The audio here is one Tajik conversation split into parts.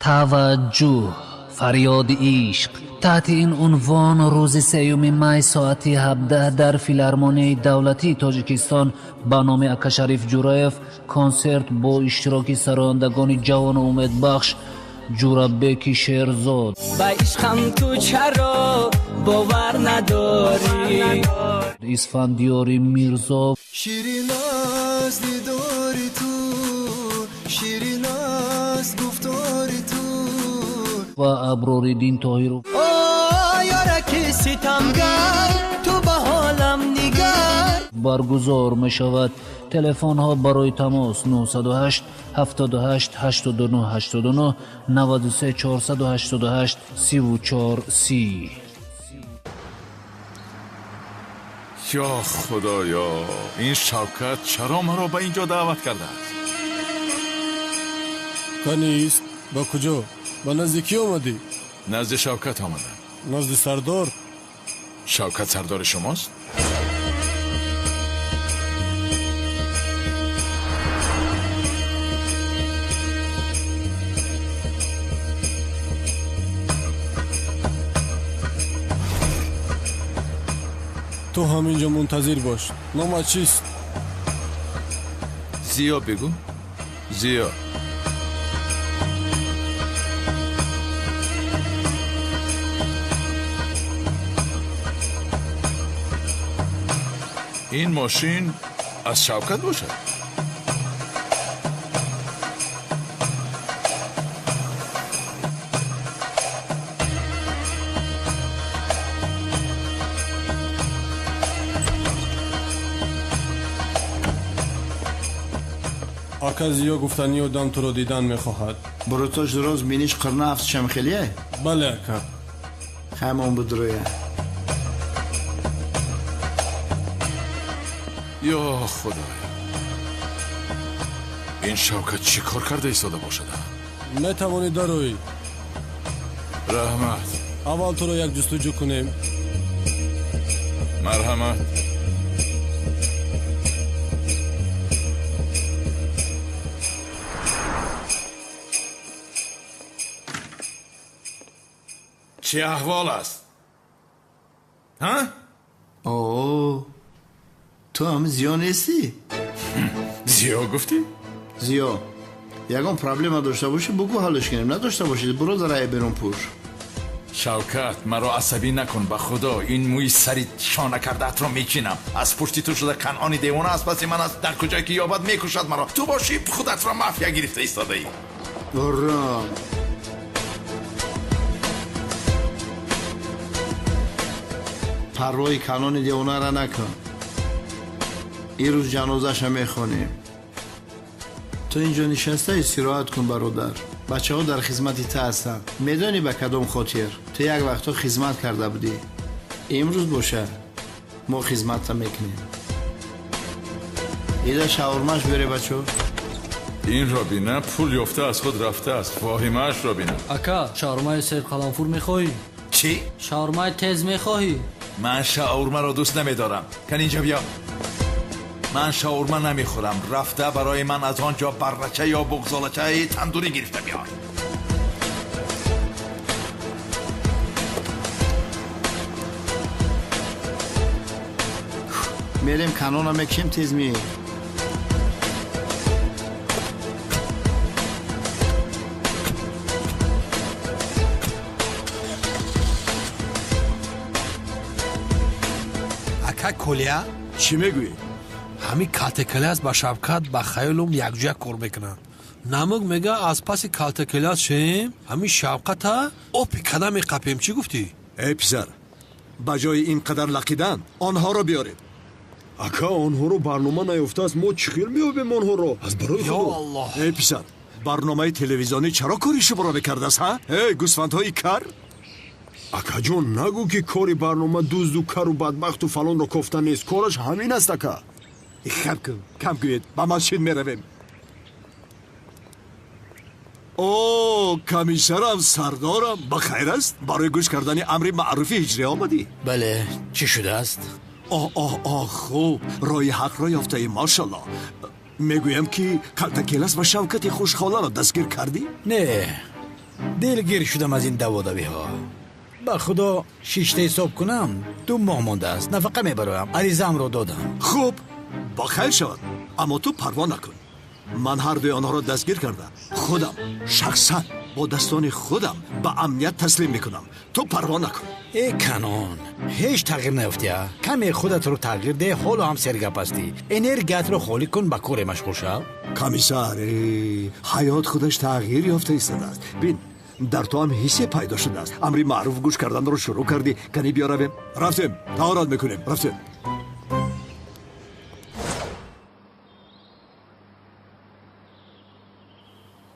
توجه، فریاد عشق. تحت این عنوان روز 3 می ساعت 17 در فیلارمونی دولتی تاجیکستان با نام اکا شریف جورایف کنسرت با اشتراک سرایندگان جوان و امیدبخش جورابک شیرزاد. با عشقم تو چرا باور نداری؟ اسفندیاری میرزا. شیرین از دیداری تو، شیرین از گفتاری تو، و ابراردین طاهرو. یارکی ستمگر تو به حالم نگر. برگزار می شود. تلفن ها برای تماس 908 78 89 89 93 488 34 30. یا خدایا، این شوکت چرا مرا به اینجا دعوت کرده است؟ کنیست؟ با کجا؟ با نزدیکی آمدی؟ نزد شوکت آمدم. نزد سردار؟ شوکت سردار شماست؟ تو همینجا منتظر باش. نامت چیست؟ زیا بگو. زیا. این ماشین از شوکت باشد. آقا زیا گفتنی آدم تو رو دیدن میخواهد. برو توش درست بینیش قرنه هفت شمخلیه؟ بله اکا. همون بدرویه. یا خدایا، این شوکت چی کار کرده ایستاده باشد؟ نتوانی دروی. رحمت. اول تو رو یک جستجو کنیم. مرحمت. چه احوال است؟ ها؟ اوه، تو هم زیا نیستی؟ زیا گفتی؟ زیا، یکم پرابلم داشته باشی بگو حلش کنیم، نداشته باشید برو درای بیرون پور. شوکت، مرا عصبی نکن به خدا. این موی سری شانه کرده ات را میچینم. از پشتی تو شده کنعانی دیوانه است. پس من از در کجایی که یابد میکشد مرا. تو باشی خودت را مافیا گرفته ایستاده ای. برام پروای کنان دیوانه را نکن. این روز جنازش هم میخونیم. تو اینجا نشسته استراحت کن برادر. بچه ها در خدمت تا هستن. میدانی به کدام خاطر تو یک وقتا خدمت کرده بودی. امروز باشه ما خدمت میکنیم. ایده شاورماش بره بچه. این را بینه پول یافته از خود رفته است. واهیمش را بینه. اکا شاورمای سر قلنفور میخوایی؟ چی؟ شاورمای تیز میخواهی؟ من شاورما را دوست نمیدارم. کن اینجا بیا. من شاورما نمیخورم. رفته برای من از آنجا برچه یا بغزالچه تندوری گرفته بیار. میریم کنان هم میکشیم تیز میگیم. اکا کلیا؟ چی میگوی؟ همین کالتکلاس با شبکت با خیالم یک جا کار میکنن. نمک میگه از پس کالتکلاس شیم همین شبکت ها اپی کدام قپیم. چی گفتی؟ ای پسر، بجای این قدر لقیدن آنها را بیارید. اکا آنها رو برنامه نیفته است. ما چخیر میابیم آنها رو از برای خدا. یا الله. ای پسر، برنامه تلویزیونی چرا کاریشو برا بکرده است ها؟ ای گوسفندهای کر. اکا جون نگو که کاری برنامه دوزد و کر و بدبخت و فلان رو کفتن نیست. کارش همین است اکا. کم کنید با مسجد میرویم. او کمیسرم سردارم بخیر است؟ برای گوش کردن امر معروفی هجری آمدی؟ بله. چی شده است؟ آه خوب رای حق را یافته ای ماشالله. میگویم که کالتکلاس و شوکت خوشخاله را دستگیر کردی؟ نه، دلگیر شدم از این دوادوی ها. با خدا شیشته حساب کنم 2 ماه مانده است. نفقه میبرایم. عریضم رو دادم. خوب با خیر شود، اما تو پروا نکن. من هر دوی آنها را دستگیر کردم. خودم شخصا با دستان خودم به امنیت تسلیم میکنم. تو پروا نکن. ای کنون هیچ تغییر نیفتی. کمی خودت رو تغییر ده. حالا هم سرگپ هستی. انرژیت رو خالی کن، با کار مشغول شو. کمیسر، حیات خودش تغییر یافته ایستاده است. بین در تو هم حسی پیدا شده است. امری معروف گوش کردن رو شروع کردی. کنی بیا رویم. رفتیم طهارت میکنیم. رفتیم.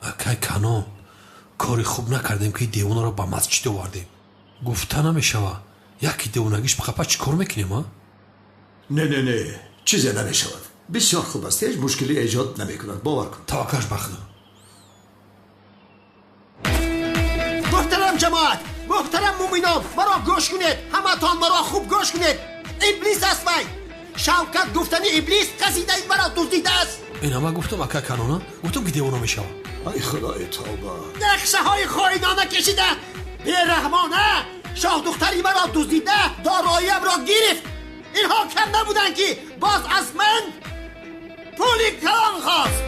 اکای کنون کاری خوب نکردیم که دیوونه رو با مسجد آوردیم. گفته نمیشوه یکی دیوونگیش بخپا چی کار میکنیم ها؟ نه چیزی نمیشود. بسیار خوب است. هیچ مشکلی ایجاد نمیکند. باور کن. توکلش بخدا. محترم جماعت، محترم مومنان، مرا گوش کنید. همتان مرا خوب گوش کنید. ابلیس است وی. شوکت گفتنی ابلیس قصیده ای مرا دزدیده است. این همه گفتم اکای کنون گفتم که دیوونه میشوه. ای خدای توبه. نقشه های خائنانه کشیده. بیرحمانه شاه دختری مرا دزدیده، داراییم را گرفت. اینها کم نبودن که باز از من پولی کلان خواست.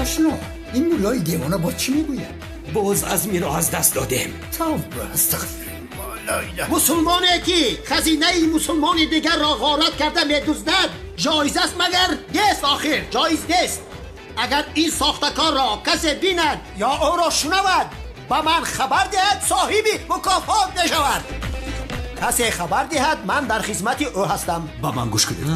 آشنا این مولای دیوانه با چی میگوید؟ باز از میرا از دست دادیم. توبه استغفرالله. مسلمانی که خزینه مسلمان دیگر را غارت کرده میدزدد جایز است مگر؟ نیست آخر جایز نیست. اگر این ساختکار را کسی بیند یا او را شنود با من خبر دهد صاحبی مکافات نشود. کسی خبر دهد من در خدمت او هستم. با من گوش کنید.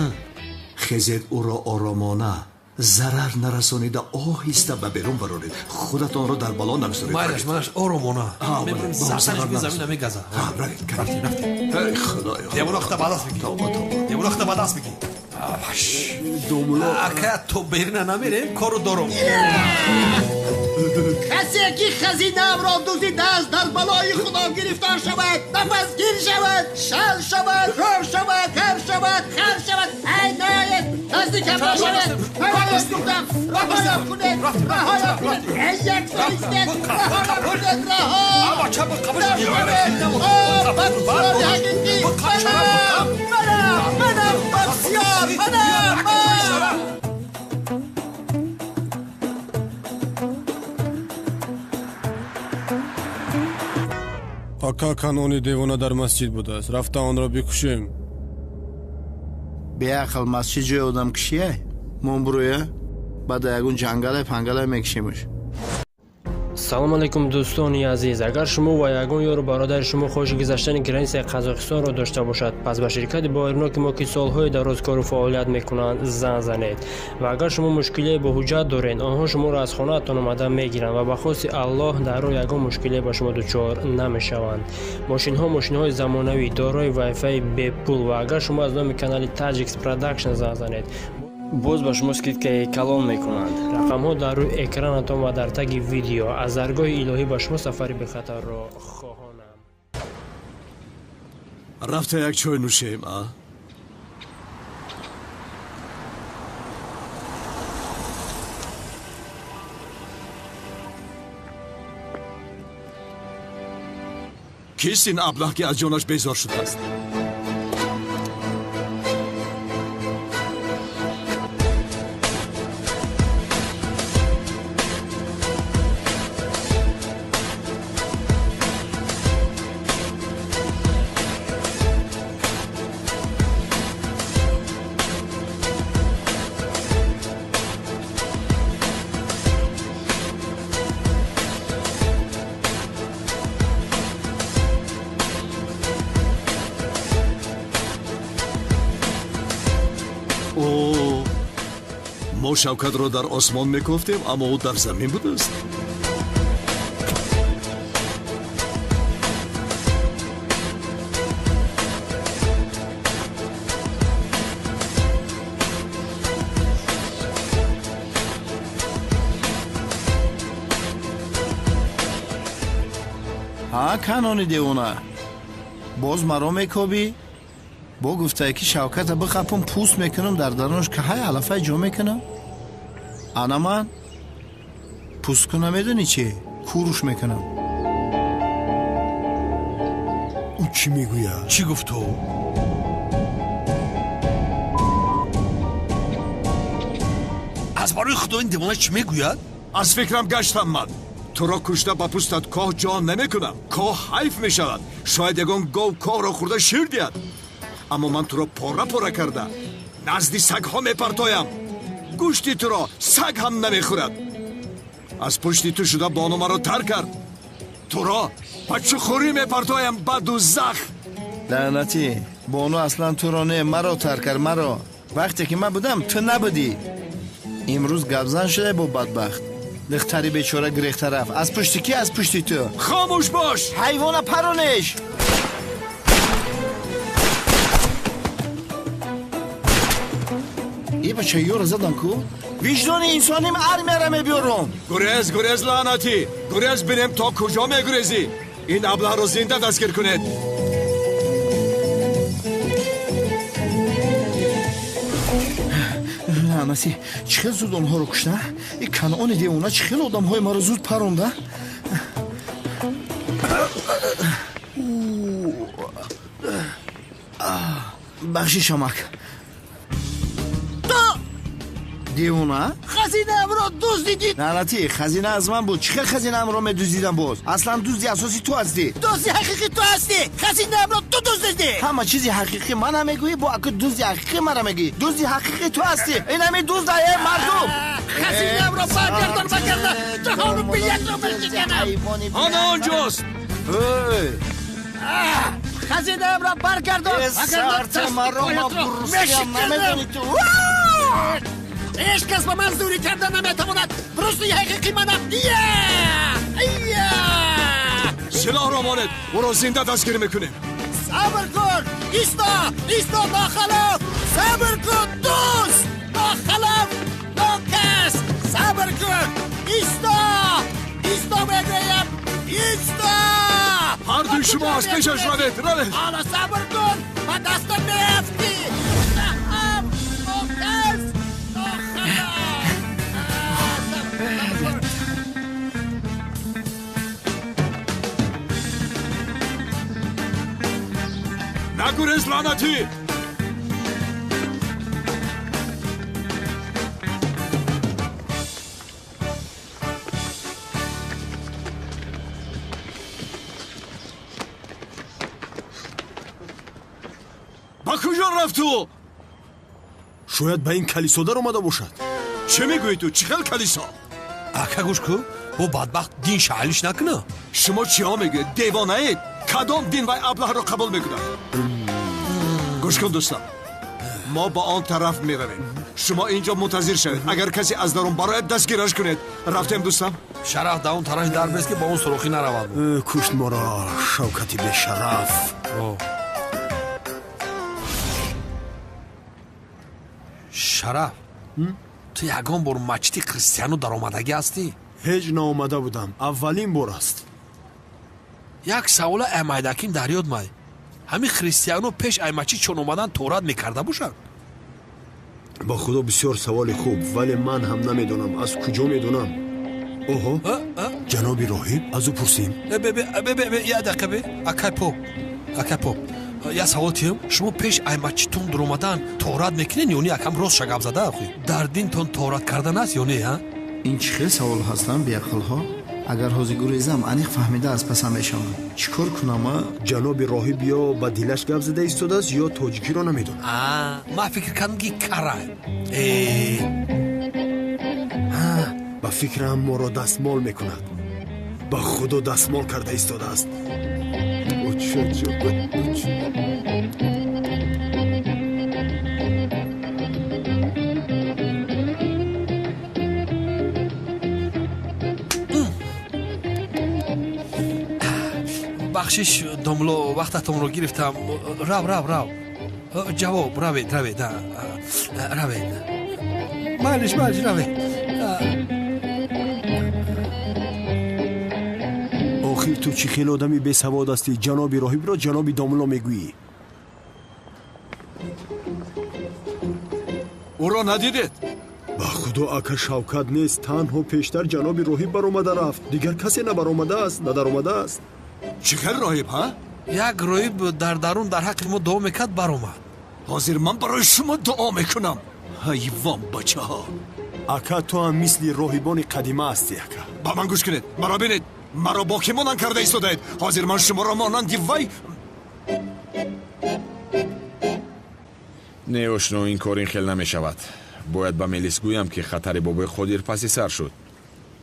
خیزید او را آرامانه ضرر نرسانیده آهسته به بیرون برانید. خودتان را در بالا نگذارید. مالش آرامانه میبریم سرسنش به زمین نمیگذه. رفتیم ای خدای خدا. دیوونه اخته با دست بگی. دیوونه اخته با دست بگی. دوملا اکا تو بیرونه نمیریم کارو دارم. کسی که خزینه‌ام را دزدیده است در بلای خدا گرفتار شود، نفسگیر شود، شل شود، رور شود، کر شود، خر شود. ای نایت نزدیکم نشود. رهایم گفتم. رهایم کنید. رهایم کنید. ای یک فریستید. رهایم کنید. رها. اما چه با قبلش میبرد؟ بسیار حقیقی. منم بسیار منم. اکا کنونی دیوانه در مسجد بوده است. رفته آن را بکشیم. بیاقل مسجد جای آدم کشیه من برویه بعد یکون جنگل پنگل میکشیمش. سلام علیکم دوستانی عزیز. اگر شما و یگان یار برادر شما خواهش گذشتن گرنس قزاقستان را داشته باشد پس به شرکت بایرناک ما که سالهای دراز کار و فعالیت میکنند زنگ زنید و اگر شما مشکلی با حجت دارین آنها شما را از خانه‌تان آمده میگیرند و به خواست الله در راه یگان مشکلی با شما دچار نمیشوند. ماشین‌های زمانوی دارای وای فای به پول و اگر شما از نام کانال تاجیکس پروداکشن زنگ زنید باز با شما سکید که کلام میکنند. رقم ها در روی اکرانتان و در تگ ویدیو. از درگاه الهی با شما سفری به خطر را خواهانم. رفته یک چای نوشیم. کیست این ابله که از جانش بیزار شده است؟ ما شوکت را در آسمان میگفتیم اما او در زمین بوده است. ها کنونی دیوانه باز مرا میکابی؟ با گفته که شوکت بخپم پوست میکنم در درونش که های علفه جا میکنم. انا من پوست کنم میدونی چی؟ کوروش میکنم. او چی میگوید؟ چی گفت تو؟ از برای خدا این دیوانه چی میگوید؟ از فکرم گشتم من. تو را کشته با پوستت کاه جان نمیکنم. کاه حیف میشود. شاید یگان گاو کاه را خورده شیر دید. اما من تو را پاره کرده نزدی سگ ها میپرتایم. گوشتی تو را سگ هم نمیخورد. از پشتی تو شده بانو مرا تر کرد. تو را بچه خوری میپرتایم به دوزخ. لعنتی بانو اصلا تو را نه مرا تر کرد. مرا وقتی که من بودم تو نبودی. امروز گبزن شده با بدبخت. دختری بیچاره گریخته رفت. از پشتی کی؟ از پشتی تو. خاموش باش حیوان پرونش. ای بچه یور زدن کو؟ وجدان انسانیم ار میرم بیارم. گریز لعنتی. گریز بینم تا کجا میگریزی. این ابله رو زنده دستگیر کنید. لعنتی چخیل زود اونها رو کشته؟ این کنعان دیوونه چخیل آدم های ما رو زود پرونده؟ بخشی شمک دیوونه؟ خزینه ام را دزدیدید. لعنتی خزینه از من بود. چخیل خزینه ام را میدزدیدم باز؟ اصلا دزدی اساسی تو هستی. دزدی حقیقی تو هستی. خزینه ام را تو دزدیدی. همه چیزی حقیقی من هم میگویی با اکو دزدی حقیقی من هم میگی. دزدی حقیقی تو هستی. این همی دزد های مردم. خزینه ام را برگردان جهان رو به یک رو بشکنم. آنا آنجاست. خزینه ام را برگردان. سرت مرا ما بروسیم نمیدونی تو. هیچ کس با من زوری کردن نمیتواند. بروسوی حقیقی منم. سلاح را ماند. او را زنده دستگیر میکنیم. صبر کن. ایستا ناخلاف. صبر کن دوست. ناخلاف ناکس. صبر کن. ایستا میگویم. ایستا. هر دوی شما از پیشش روید. حالا صبر کن. با دستم میفتی. نگریز لعنتی. با کجا رفت تو؟ شاید به این کلیسا در اومده باشد. چه میگویی تو؟ چه خیلی کلیسا؟ اکا گوش کو او بدبخت دین شعلیش نکنه. شما چی ها میگوید؟ دیوانه اید؟ کدام دین و ابله را قبول میکنه؟ گوش کن دوستم، ما با آن طرف میرویم. شما اینجا منتظر شوید. اگر کسی از درون برای دستگیرش کنید. رفتیم دوستم. شرف در اون طرف در بست که با اون سروخی نرود. کشت ما را شوکتی به شرف. شرف تو یگان بار مچتی کریستیانو در آمدگی هستی؟ هیچ نامده بودم. اولین بار است. یک سوال امایدکیم در یاد مای. همین خریستیانو پیش ایمچی چون اومدن تورات میکرده باشن؟ با خدا بسیار سوال خوب، ولی من هم نمیدونم. از کجا میدونم؟ اوه جناب راهب از او پرسیم. یه دقیقه بی اکپو یه سوال تیم. شما پیش ایمچی تون در اومدن تورات میکنین یا نه؟ یکم راست شگاب زده اخوی در دین تون تورات کردن است یا نه؟ این چه خیلی سوال هستن بیاقل ها. اگر حوزی گریزم انیق فهمیده از پسم میشم. چیکار کنم؟ جناب راهب یا با دیلش گپ زده ایستاده است یا تاجیکی را نمیدونم. ما فکر کردم که کرای. با فکرم ما را دستمال میکند. با خدا دستمال کرده ایستاده است. بخشش دملو وقتتون رو گرفتم. رو جواب روید مالش روید. آخر تو چی خیلی آدمی بی سواد هستی؟ جناب راهب را جناب داملو میگویی. او را ندیدید؟ ба худо ака Шавкат нест, танҳо пештар ҷаноби роҳиб баромада рафт. Дигар касе набаромадааст, надаромадааст. чӣ хел роҳиб ҳа? як роҳиб дар дарун дар ҳаққи мо дуо мекард баромад. ҳозир ман барои шумо дуо мекунам. ҳайвон бачаҳо. ака ту ҳам мисли роҳибони қадима ҳастӣ ака. ба ман гӯш кунед, маро бинед, маро бо кӣ монанд карда истодаед. ҳозир ман шуморо монанди вай. не ошно, ин кор ин хел намешавад. бояд ба мелис гӯям ки хатари бобои қодир паси сар шуд.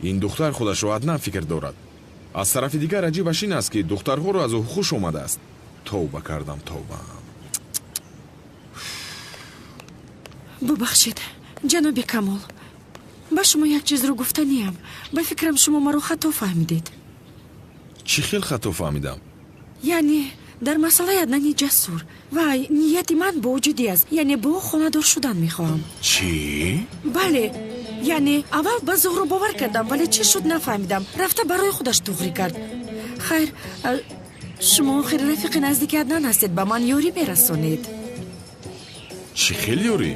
ин духтар худашро аднан фикр дорад. аз тарафи дигар аҷибаш ин аст ки духтарҳоро аз ӯ хуш омадааст. товба кардам, товба. бубахшед ҷаноби камол, ба шумо як чизро гуфтаниям. ба фикрам шумо маро хато фаҳмидед. чӣ хел хато фаҳмидам? яъне дар масъалаи Аднани Ҷасур вай нияти ман бо вуҷуди аст, яъне бо хонадор шудан мехоҳам. чӣ? бале, яъне аввал ба Зуҳро бовар кардам, вале чӣ шуд нафаҳмидам. рафта барои худаш туғрӣ кард. хайр, шумо охир рафиқи наздики Аднан ҳастед, ба ман ёрӣ мерасонед. чӣ хел ёрӣ?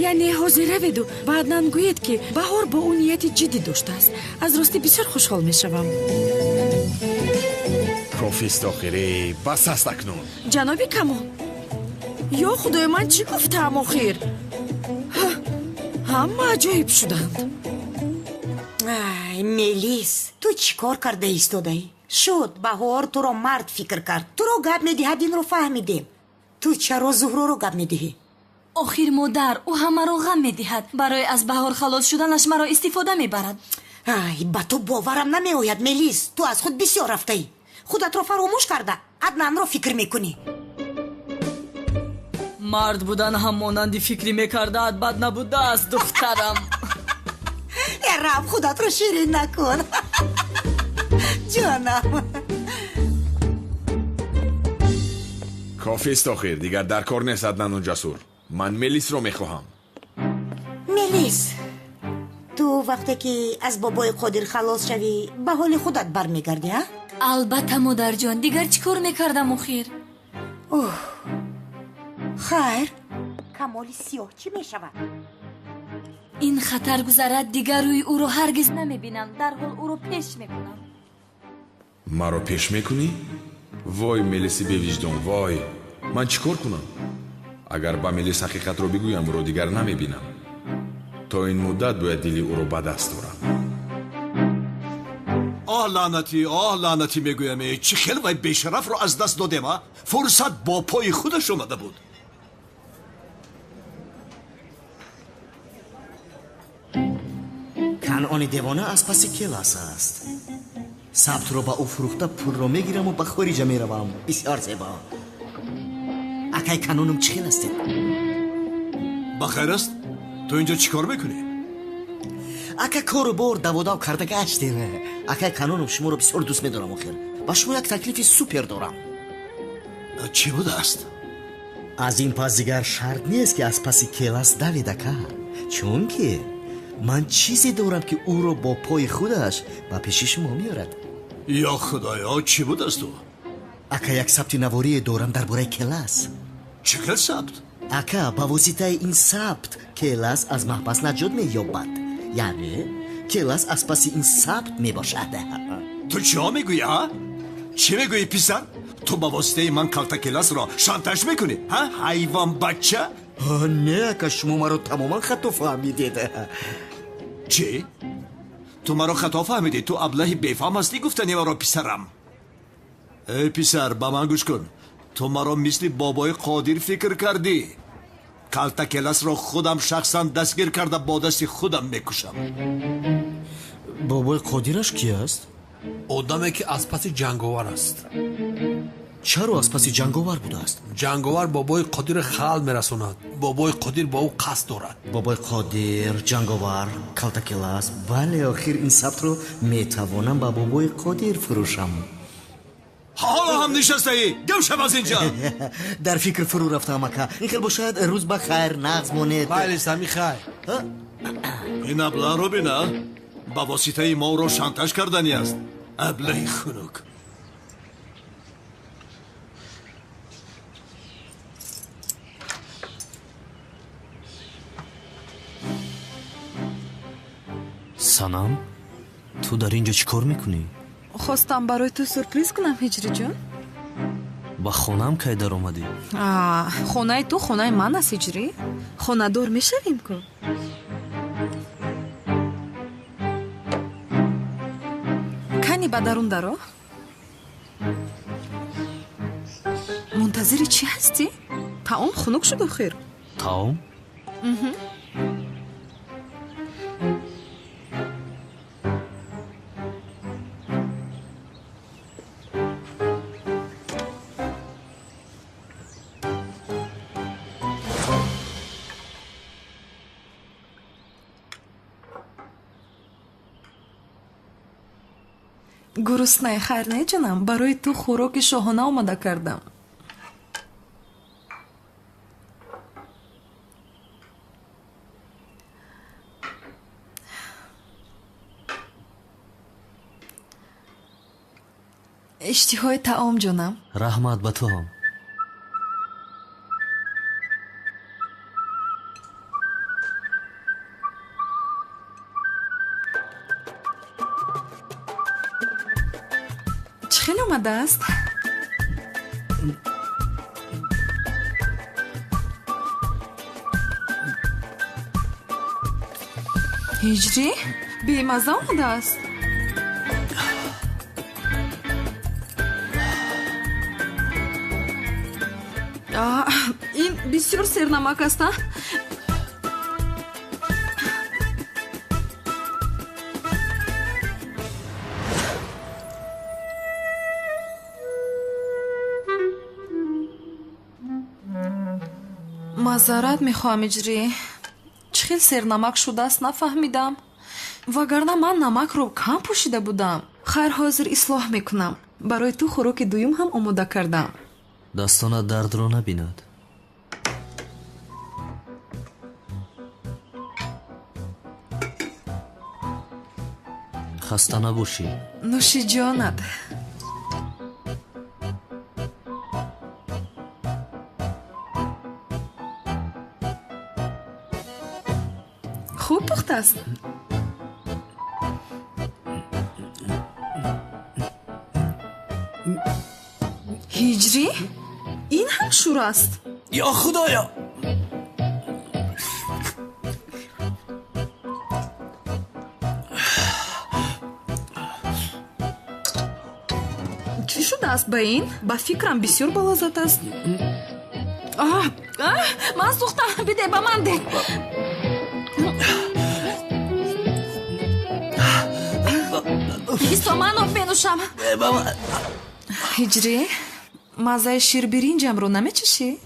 яъне ҳозир раведу ба Аднан гӯед ки Баҳор бо ӯ нияти ҷиддӣ доштааст. аз ростӣ бисёр хушҳол мешавам. кофист охирӣ, бас аст акнун. ҷаноби камол, ё худои ман чӣ гуфтаам охир? ҳама аҷоиб шуданд. ай Мелис, ту чӣ кор карда истодаӣ? шуд Баҳор туро мард фикр кард. туро гап медиҳад, инро фаҳмидем. ту чаро Зуҳроро гап медиҳӣ? охир модар, ӯ ҳамаро ғам медиҳад. барои аз Баҳор халос шуданаш маро истифода мебарад. ай ба ту боварам намеояд Мелис. ту аз худ бисёр рафтаӣ. худатро фаромӯш карда Аднанро фикр мекунӣ. мард будан ҳам монанди фикри мекардаат бад набудааст духтарам. раб худатро ширин накун. ҷонам. кофист охир, дигар дар кор нест Аднану Ҷасур. ман Мелисро мехоҳам. Мелис, ту вақте ки аз бобои Қодир халос шавӣ ба ҳоли худат бармегардӣ, а? албатта модарҷон, дигар чӣ кор мекардам охир? хайр, камоли сиёҳ чӣ мешавад? ин хатар гузарад, дигар рӯи ӯро ҳаргиз намебинам. дарҳол ӯро пеш мекунам. маро пеш мекунӣ? вой Мелиси бевиҷдон, вой. ман чӣ кор кунам? агар ба Мелис ҳақиқатро бигӯям, ӯро дигар намебинам. то ин муддат бояд дили ӯро ба даст дорам. оҳ лаънатӣ мегӯям, чӣ хел вай бешарафро аз даст додем. фурсат бо пои худаш омада буд. канъони девона аз паси келас аст. сабтро ба ӯ фурӯхта пулро мегираму ба хориҷа меравам. бисёр зебо. акай канонум чӣ хел астед? ба хайр аст? ту инҷо чӣ кор мекунӣ? ака кору бор даводав карда гаштем. акай канонум шуморо бисёр дӯст медорам. охир ба шумо як таклифи супер дорам. чӣ будааст? аз ин пас дигар шарт нест ки аз паси келас давед ака. чунки ман чизе дорам ки ӯро бо пои худаш ба пеши шумо меорад. ё худоё, чӣ будасту? ака як сабти наворие дорам дар бораи келас. чӣ хел сабт? ака ба воситаи ин сабт келас аз маҳбас наҷот меёбад. яъне келас аз паси ин сабт мебошад. ту чиҳо мегӯӣ? чӣ мегӯӣ писар? ту ба воситаи ман калта келасро шантаж мекунӣ? ҳайвон бача? не ака, шумо маро тамоман хато фаҳмидед. чӣ? ту маро хато фаҳмидӣ? ту аблаҳи бефаҳм ҳастӣ гуфтани маро писарам? эй писар, ба ман гӯш кун. ту маро мисли бобои Қодир фикр кардӣ. калта келасро худам шахсан дастгир карда бо дасти худам мекушам. бобои Қодираш кӣ аст? одаме ки аз паси ҷанговар аст. чаро аз паси ҷанговар будааст? ҷанговар бобои Қодир хал мерасонад. бобои Қодир ба ӯ қасд дорад. бобои Қодир, ҷанговар, калтакелас. бале, охир ин сабтро метавонам ба бобои Қодир фурӯшам. ҳоло ҳам нишастаӣ? гӯ шав аз инҷа. дар фикр фурӯ рафтам ака. ин хел бошад рӯз ба хайр, нағз монед. бале сами хайр. ин аблаҳро бина, ба воситаи мо ӯро шантаж кардани аст. аблаи хунук. санам, ту дар инҷо чӣ кор мекунӣ? خواستم برای تو سورپریز کنم هجری جان. ба хонам кай даромадӣ? خانه تو خانه من است هجری. خانه دار میشویم که. کنی به درون درو. منتظری چی هستی؟ طعام خنک شد آخر. طعام؟ گرسنه خیر نه جانم، برای تو خوراک شاهانه آماده کردم. اشتهای طعام جانم. رحمت به تو هم. چه آمده است؟ هجری؟ بیمزه آمده است. این بسیار سرنمک است. معذرت میخواهم اجری. چه خیلی سرنمک شده است نفهمیدم. وگرنه من نمک رو کم پوشیده بودم. خیر حاضر اصلاح میکنم. برای تو خوراک دویم هم آماده کردم. دستانت درد رو نبیند. خسته نباشی. نوش جانت. خوب پخته است. هجری؟ این هم شور است. یا خدایا. چی شده است به این؟ با فکرم بسیار بلازت است. من سوختم. بده به من ده. ایسا من آب بنوشم. هجری مزه شیر برنجم رو نمیچشی؟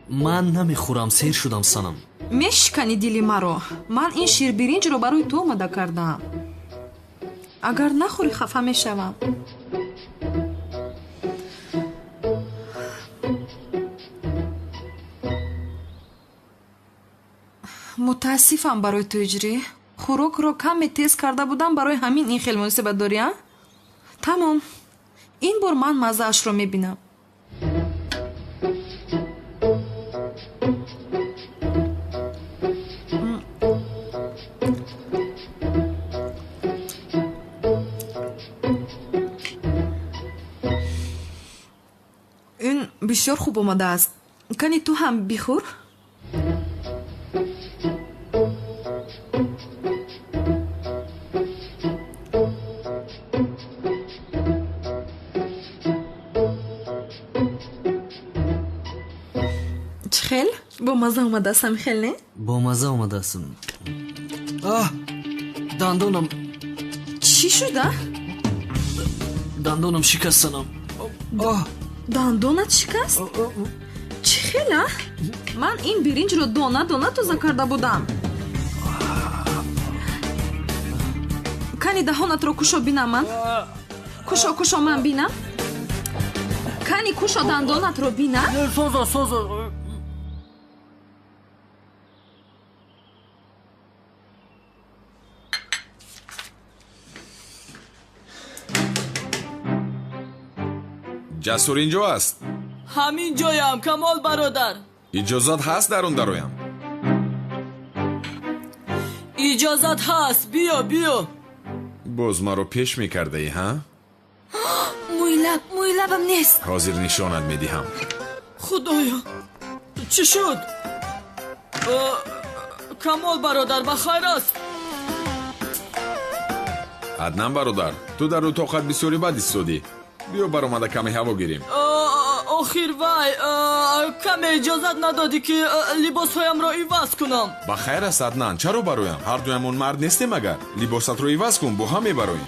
من نمیخورم، سیر شدم سنم. میشکنی دلی مرا. من این شیر برنج رو برای تو آماده کردم. اگر نخوری خفه میشوم. متاسفم برای تو هجری. خوراک رو کم تیز کرده بودم، برای همین این خیلی مناسبت داری. تمام. این بار من مزه اش رو میبینم. این بسیار خوب آمده است. کنی تو هم بخور؟ خیل؟ با مزه آمده استم خیل نه؟ با مزه آمده استم. دندانم. چی شده؟ دندانم شکستنم. دندانت شکست؟ چی خیله؟ من این برنج رو دانه دانه تازه کرده بودم. کنی دهانت رو کشو بینم من. کشو من بینم. کنی کشو دندانت رو بینم. سوزا. جسور اینجا است. همین جایم کمال برادر. اجازت هست درون درویم؟ иҷозат ҳаст. Биё, биё. боз маро пеш мекардаӣ, ҳа? мӯйлабам нест. ҳозир нишонат медиҳам. худоё, чӣ шуд? камол бародар, ба хайр аст? аднан бародар, ту дар утоқат бисёри бад истодӣ. биё баромада каме ҳаво гирем. охир вай каме иҷозат надодӣ ки либосҳоямро иваз кунам. ба хайр аст аднан, чаро бароям? ҳардуямон мард нестем агар? либосатро иваз кун, бо ҳам мебароем.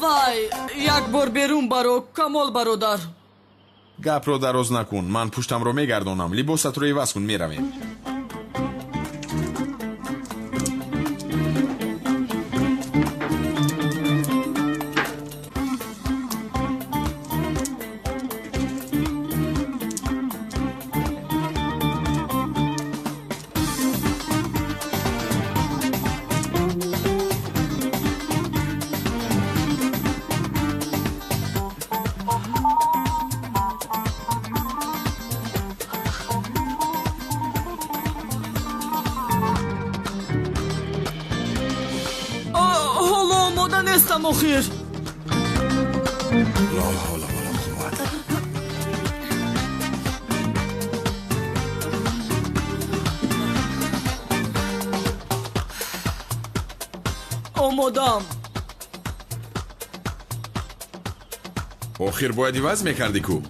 вай як бор берун баро камол бародар. гапро дароз накун, ман пуштамро мегардонам. либосатро иваз кун, меравем. نستم آخر. لا حول ولا قوت. آمادم. آخر باید عوض میکردی کو؟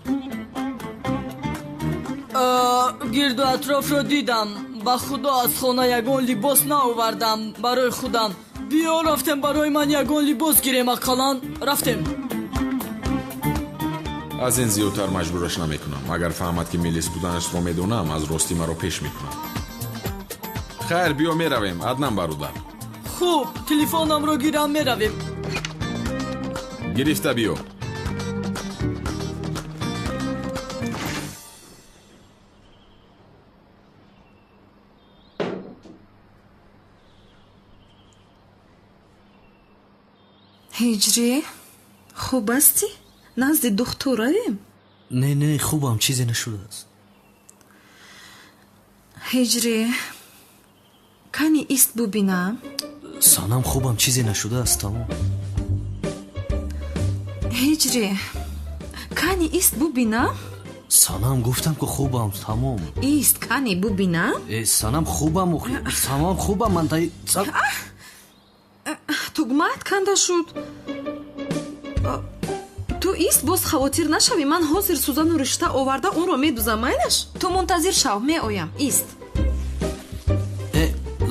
گرد و اطراف رو دیدم. با خدا از خانه یگان لباس نآوردم برای خودم. بیا رفتم برای من یگان لباس گیرم اقلان رفتم. از این زیادتر مجبورش نمیکنم. اگر فهمد که میلیس بودنش رو میدونم از راستی مرا پیش میکنم. خیر بیا میرویم. عدنان برادر. خوب تلفنم رو گیرم میرویم. گرفته بیا. هجری خوب هستی؟ نزد دکتر رویم؟ نه خوبم چیزی نشده است. هجری کنی ایست ببینم؟ سانم خوبم چیزی نشده است تمام. هجری کنی ایست ببینم؟ سانم گفتم که خوبم تمام. ایست کنی ببینم؟ سانم خوبم تمام خوبم من تایی тугмат канда шуд. ту ист боз хавотир нашавӣ. ман ҳозир сузану ришта оварда онро медузам. майлаш ту мунтазир шав, меоям. ист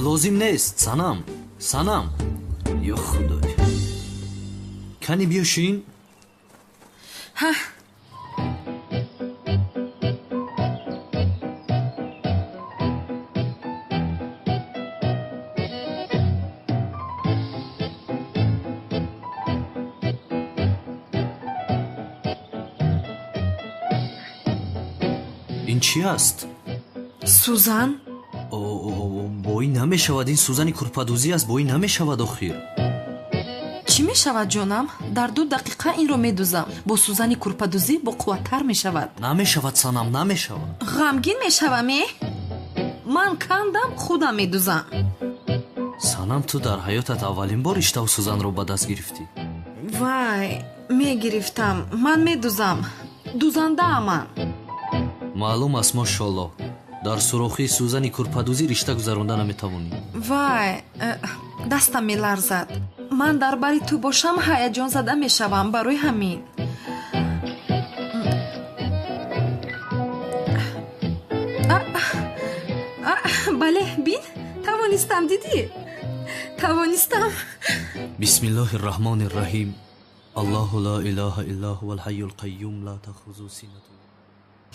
лозим нест. санам ё худоё кани биёшин. ҳа ин чӣ аст? сузан. бо ин намешавад. ин сузани курпадӯзӣ аст. бо ин намешавад охир. чӣ мешавад ҷонам? дар 2 дақиқа инро медузам. бо сузани курпадӯзӣ боқувваттар мешавад. намешавад санам, намешавад. ғамгин мешавам. ман кандам худам медузам. санам ту дар ҳаётат аввалин бор иштаву сузанро ба даст гирифтӣ? вай мегирифтам. ман медузам. дузандаам ман. маълум аст мошоалло дар сурохии сузани курпадӯзӣ ришта гузаронда наметавонӣ. вай дастам меларзад. ман дар бари ту бошам ҳаяҷон зада мешавам. барои ҳамин бале бин тавонистам. дидӣ? тавонистам. бисмиллоҳи рраҳмони рраҳим. аллоҳу ла илаҳа илла ҳуа алҳайюл қайюм ла таъхузуҳу синатун.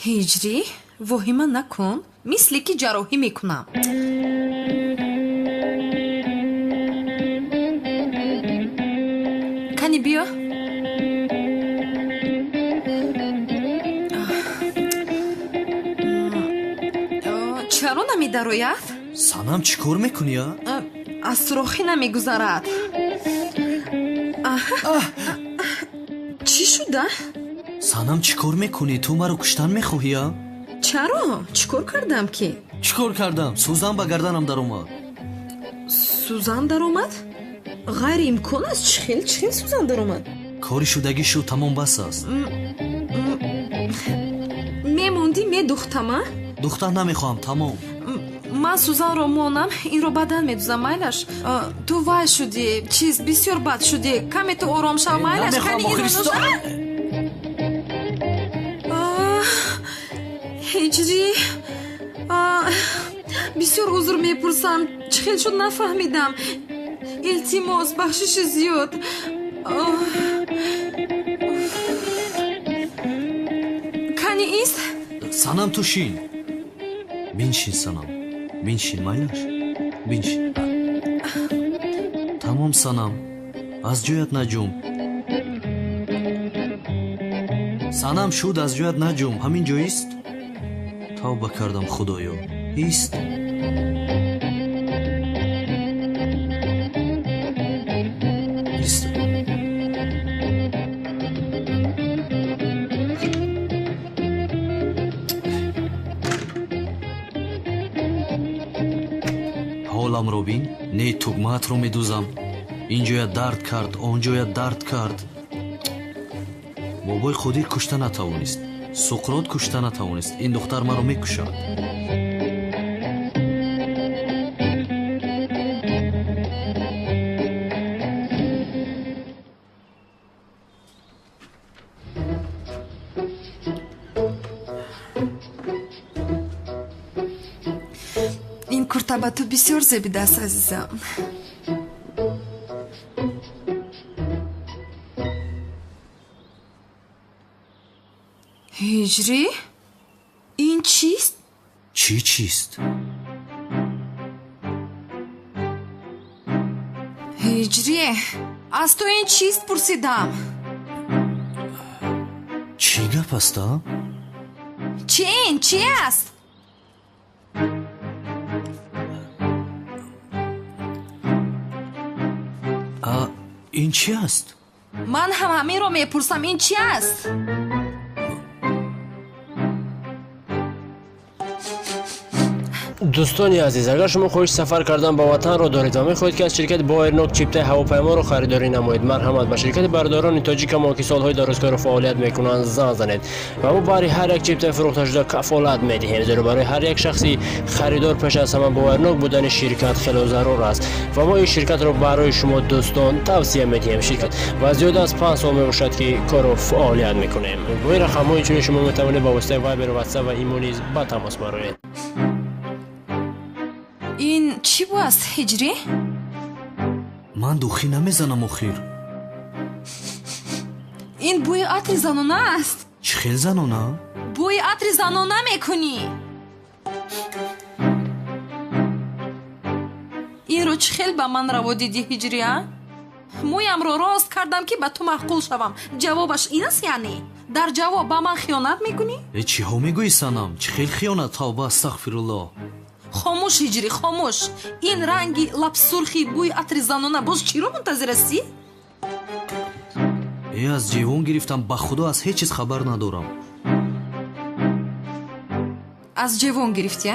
هجری واهمه نکن. مثل که جراحی میکنم. کنی بیا. چرا نمیدروید؟ سانم چی کار میکنی؟ از سراخی نمیگذارد. چی شده؟ санам чӣ кор мекунӣ? ту маро куштан мехоҳӣ? чаро чӣ кор кардам ки чӣ кор кардам? Сӯзан ба гарданам даромад. сӯзан даромад ғайриимкон аст. чӣ хел сӯзан даромад? кори шудагӣ шуд, тамом бас аст. мемондӣ медухтама? духтар намехоҳам, тамом. ман сӯзанро монам, инро бадан медузам. майлаш ту вай шудӣ, чиз бисёр бад шудӣ. каме ту ором шав. майлаш кани ҳиҷрӣ, бисёр узр мепурсам. чӣ хел шуд нафаҳмидам. илтимос, бахшиши зиёд. кани ист санам ту шин. биншин санам, биншин майлаш, биншин. тамом санам, аз ҷоят наҷум. санам шуд, аз ҷоят наҷум. ҳамин ҷоист? тавба кардам худоё. ист? ист. ҳоламро бин, не тугматро медузам. ин ҷоя дард кард, он ҷоя дард кард. бобои қодир кушта натавонист, суқрот кушта натавонист. ин духтар маро мекушад. ин курта ба ту бисёр зебидааст азизам. ҳиҷрӣ, ин чист? чӣ чист? ҳиҷрӣ, аз ту ин чист пурсидам. чӣ гап аста? Чи аст? ин чӣ аст? ман ҳам ҳаминро мепурсам. ин чӣ аст? дӯстони азиз, агар шумо хоҳиш сафар кардан ба ватанро доред ва мехоҳед ки аз ширкати Боернок чиптаи ҳавопайморо харидорӣ намоед, марҳамат, ба ширкати бардорони тоҷикамо ки солҳои дарозкор фаъолият мекунанд зан занед ва мо баҳри ҳар як чиптаи фурӯхташуда кафолат медиҳем, зеро барои ҳар як шахси харидор пеш аз ҳама Боернок будани ширкат хело зарур аст ва мо ин ширкатро барои шумо дӯстон тавсия медиҳем. ширкат ва зиёда аз 5 сол мебошад ки кору фаъолият мекунем. бо ин рақамҳои инчунин шумо метавонед ба воситаи Вайбер, ватсап ва имо низ ба тамос бароед. ин чӣ бу аст ҳиҷрӣ? ман духӣ намезанам охир. ин бӯи атри занона аст. чӣ хел занона? бӯи атри занона мекунӣ. инро чӣ хел ба ман раво дидӣ ҳиҷрӣ? мӯямро рост кардам ки ба ту маъқул шавам. ҷавобаш ин аст яъне? дар ҷавоб ба ман хиёнат мекунӣ? чиҳо мегӯӣ санам? чӣ хел хиёнат? тавба, астағфируллоҳ. хомӯш ҳиҷрӣ, хомӯш. ин ранги лабсурхи бӯи атри занона боз чиро мунтазир астӣ? аз ҷевон гирифтам, ба худо аз ҳеҷ чиз хабар надорам. аз ҷевон гирифтӣ?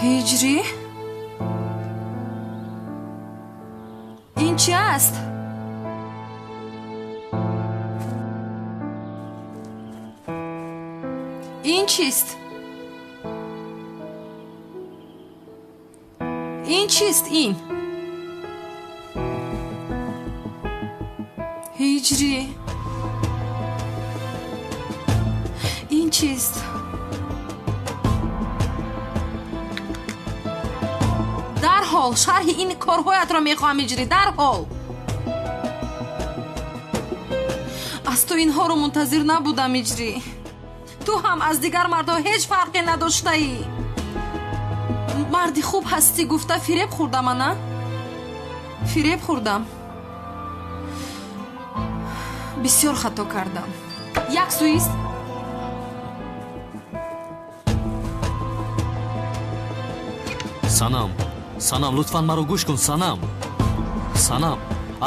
ҳиҷрӣ, ин чӣ аст? ин чист? ин чист? ин ҳиҷрӣ, ин чист? дарҳол шарҳи ин корҳоятро мехоҳам ҳиҷрӣ, дарҳол. аз ту инҳоро мунтазир набудам ҳиҷрӣ. ту ҳам аз дигар мардҳо ҳеҷ фарқе надоштаӣ. марди хуб ҳастӣ гуфта фиреб хӯрдам ана? фиреб хӯрдам. бисёр хато кардам. як сӯист? санам, санам лутфан маро гӯш кун. санам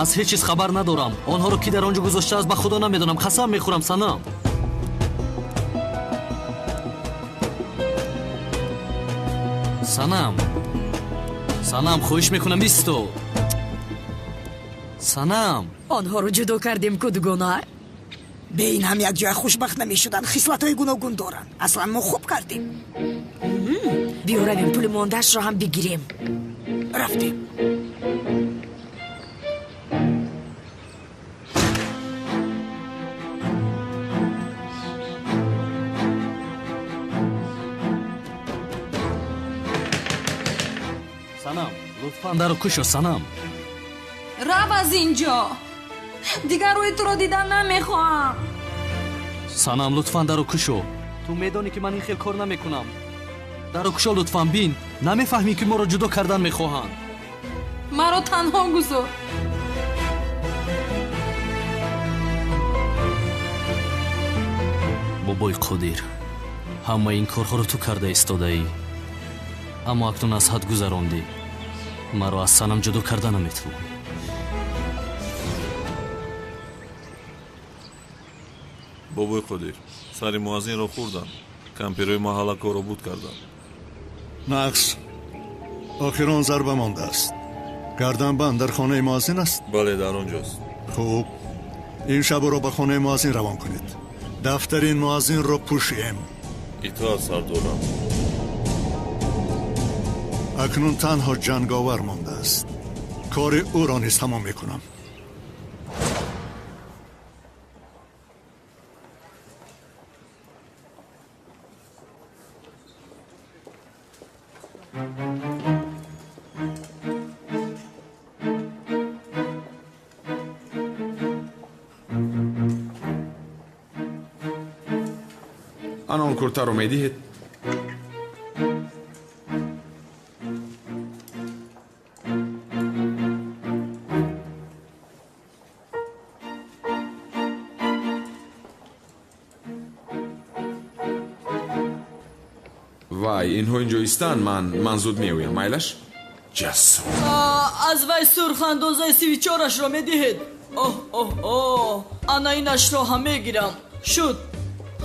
аз ҳеҷ чиз хабар надорам. онҳоро ки дар он ҷо гузоштааст ба худо намедонам. қасам мехӯрам. санам хоҳиш мекунам исто. санам онҳоро ҷудо кардем ку дугона. бе ин ҳам як ҷоя хушбахт намешуданд. хислатҳои гуногун доранд. аслан мо хуб кардем. биё равем пули мондаашро ҳам бигирем. рафтем. санам лутфан даро кушо. санам рав аз инҷо. дигар рӯи туро дидан намехоҳам. санам лутфан даро кушо. ту медонӣ ки ман ин хел кор намекунам. даро кушо лутфан. бин намефаҳмӣ ки моро ҷудо кардан мехоҳанд. маро танҳо гузор. бобои қодир, ҳамаи ин корҳоро ту карда истодаӣ, аммо акнун аз ҳад гузарондӣ. маро аз санам ҷудо карда наметавонӣ. бобои қодир, сари муаззинро хӯрдам. кампирои маҳалла корро буд кардам. нақс охир он зарба мондааст. гарданбанд дар хонаи муаззин аст? бале, дар он ҷост. хуб, ин шабро ба хонаи муаззин равон кунед. дафтари муаззинро пӯшем. итоат сардорам. акнун танҳо ҷанговар мондааст. кори ӯро низ тамом мекунам. анон куртаро медиҳед? вай, инҳо инҷо истанд. ман зуд меоям. майлаш? ҷасур. аз вай сурхандозаи 34-ашро медиҳед? ана инашро ҳам мегирам. шуд.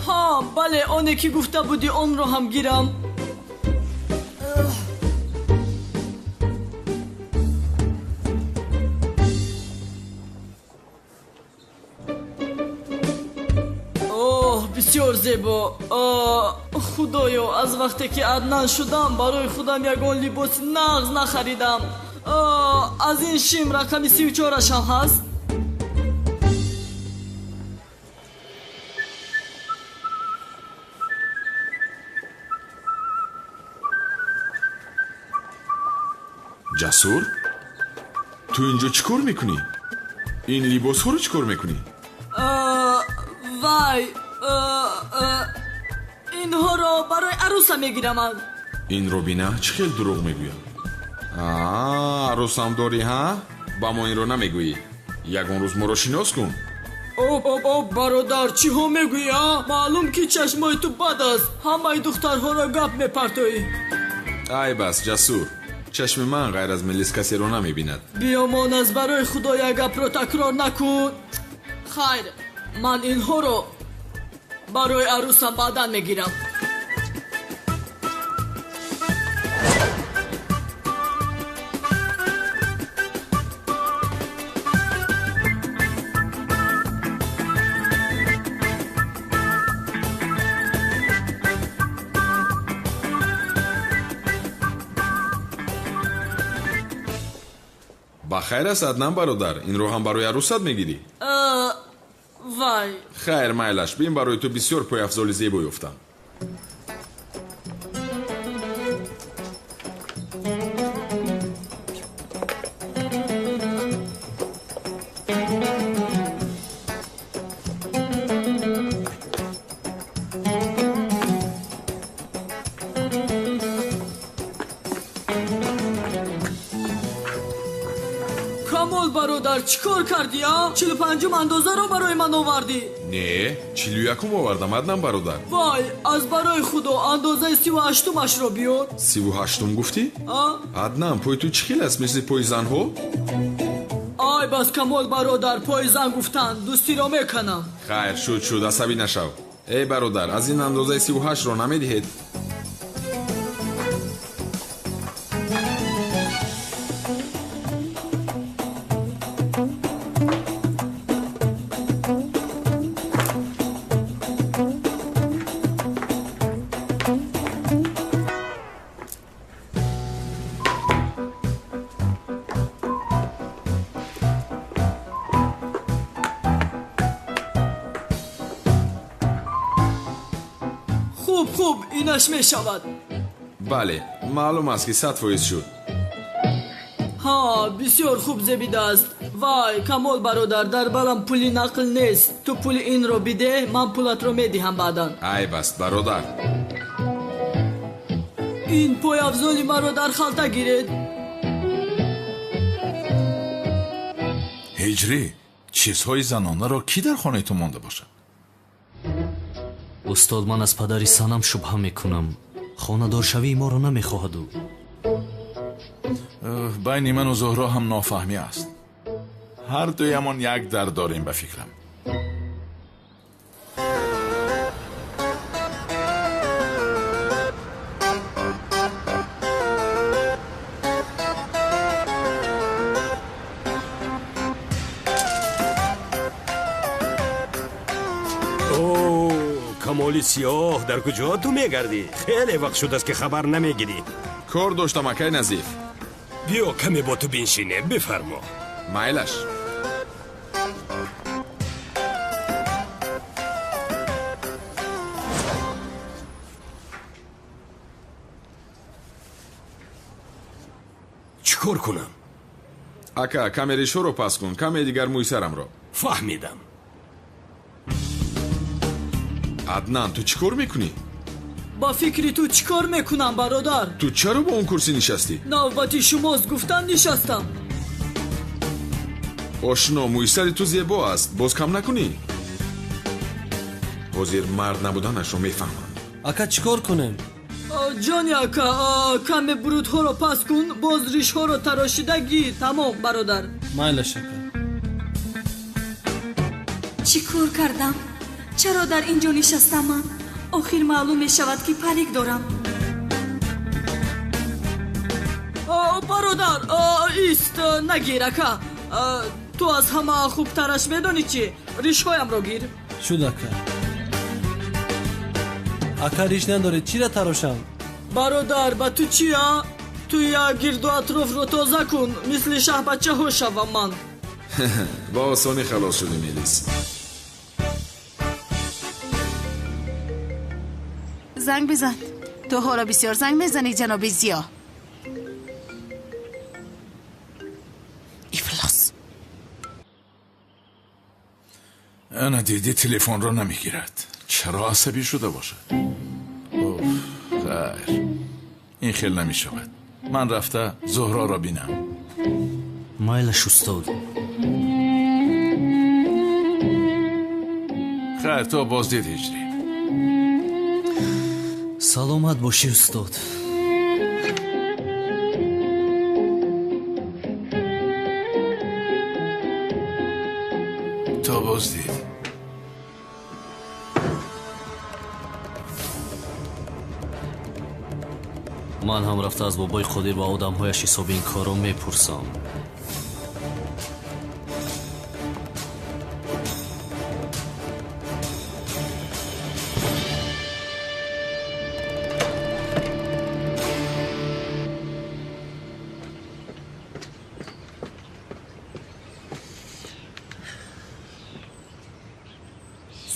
ҳа, бале, оне ки гуфта будӣ онро ҳам гирам. бисёр зебо. худоё, аз вақте ки аднан шудам барои худам ягон либоси нағз нахаридам. аз ин шим рақами 34-ашам ҳаст. ҷасур, ту инҷо чӣ кор мекунӣ? ин либосҳоро чӣ кор мекунӣ? вай, инҳоро барои арӯса мегирамам. инро бина, чӣ хел дурӯғ мегӯям. арӯсам дорӣ, ҳа? ба мо инро намегӯӣ. ягон рӯз моро шинос кун. бародар, чиҳо мегӯӣ? маълум ки чашмои ту бад аст. ҳамаи духтарҳоро гап мепартоӣ. ай бас, ҷасур, чашми ман ғайр аз Мелис касеро намебинад. биёмон аз барои худо як гапро такрор накун. хайр, ман инҳоро барои арӯсам баъдан мегирам. ба хайр аст Аднан бародар, инро ҳам барои арӯсат мегирӣ? вай. хайр, майлаш, бин барои ту бисёр пойафзоли зебо ёфтам. камол бародар, برادر چیکار کردی ها 45 اندازه رو برای من آوردی не 41 овардам аднам бародар وای از برای خدا اندازه 38 مش رو بیار 38 гуфтӣ аднам пои ту чӣ хел аст мисли пои занҳо ای بس کمال برادر پای زن گفتن دوستی را میکنم хайр шуд асабӣ нашав эй бародар аз ин андозаи 38 ро намедиҳед خوب اینش می شود бале маълум аст ки 100% шуд ها بسیار خوب زبیده است وای کمال برادر در برم پولی نقل نیست تو پول این رو بده من پولت رو میدهم بعدن айб аст бародар این پای افزالی مرا در خالتا گیرید ҳиҷрӣ чизҳои занонаро кӣ дар хонаи ту монда бошад устод ман аз падари санам шубҳа мекунам хонадоршавии моро намехоҳаду байни ману зӯҳро ҳам нофаҳмӣ аст ҳардуямон як дард дорем ба фикрам камоли сиёҳ дар куҷо ту мегардӣ хеле вақт шудааст ки хабар намегирӣ кор доштам акай назиф биё каме бо ту биншинем бифармо майлаш чӣ кор кунам ака каме ришоро пас кун каме дигар мӯи сарамро фаҳмидам аднан ту чӣ кор мекунӣ با فکری تو چیکار میکنم برادر ту чаро бо он курсӣ нишастӣ نوبتی شماست گفتن نشستم ошино мӯйсари ту зебо аст боз кам накунӣ ҳозир мард набуданашро мефаҳмам ака чикор кунем ҷони ака каме бурудҳоро пас кун боз ришҳоро тарошида гир тамом бародар майлаш ака چی کار کردم؟ چرا در اینجا نشستم من؟ آخر معلوم می شود که پنیک دارم برادر ایست نگیر اکا تو از همه خوب ترش میدانی چی؟ ریش هایم رو گیر شد اکا ریش نداره چی را تراشم؟ برادر با تو چی ها؟ تو یا گرد و اطراف رو تازه کن مثل شه بچه ها شوم من با آسانی خلاص شدی میلیس زنگ بزن تو حالا بسیار زنگ میزنی جناب زیا ایفلاس انا دیدی تلفن را نمیگیرد چرا عصبی شده باشد خیر این خیل نمیشود من رفته زهرا را بینم مایلش استاد خیر تو بازدید هجری саломат бошӣ устод то боздид ман ҳам рафта аз бобои қодир ва одамҳояш ҳисоби ин корро мепурсам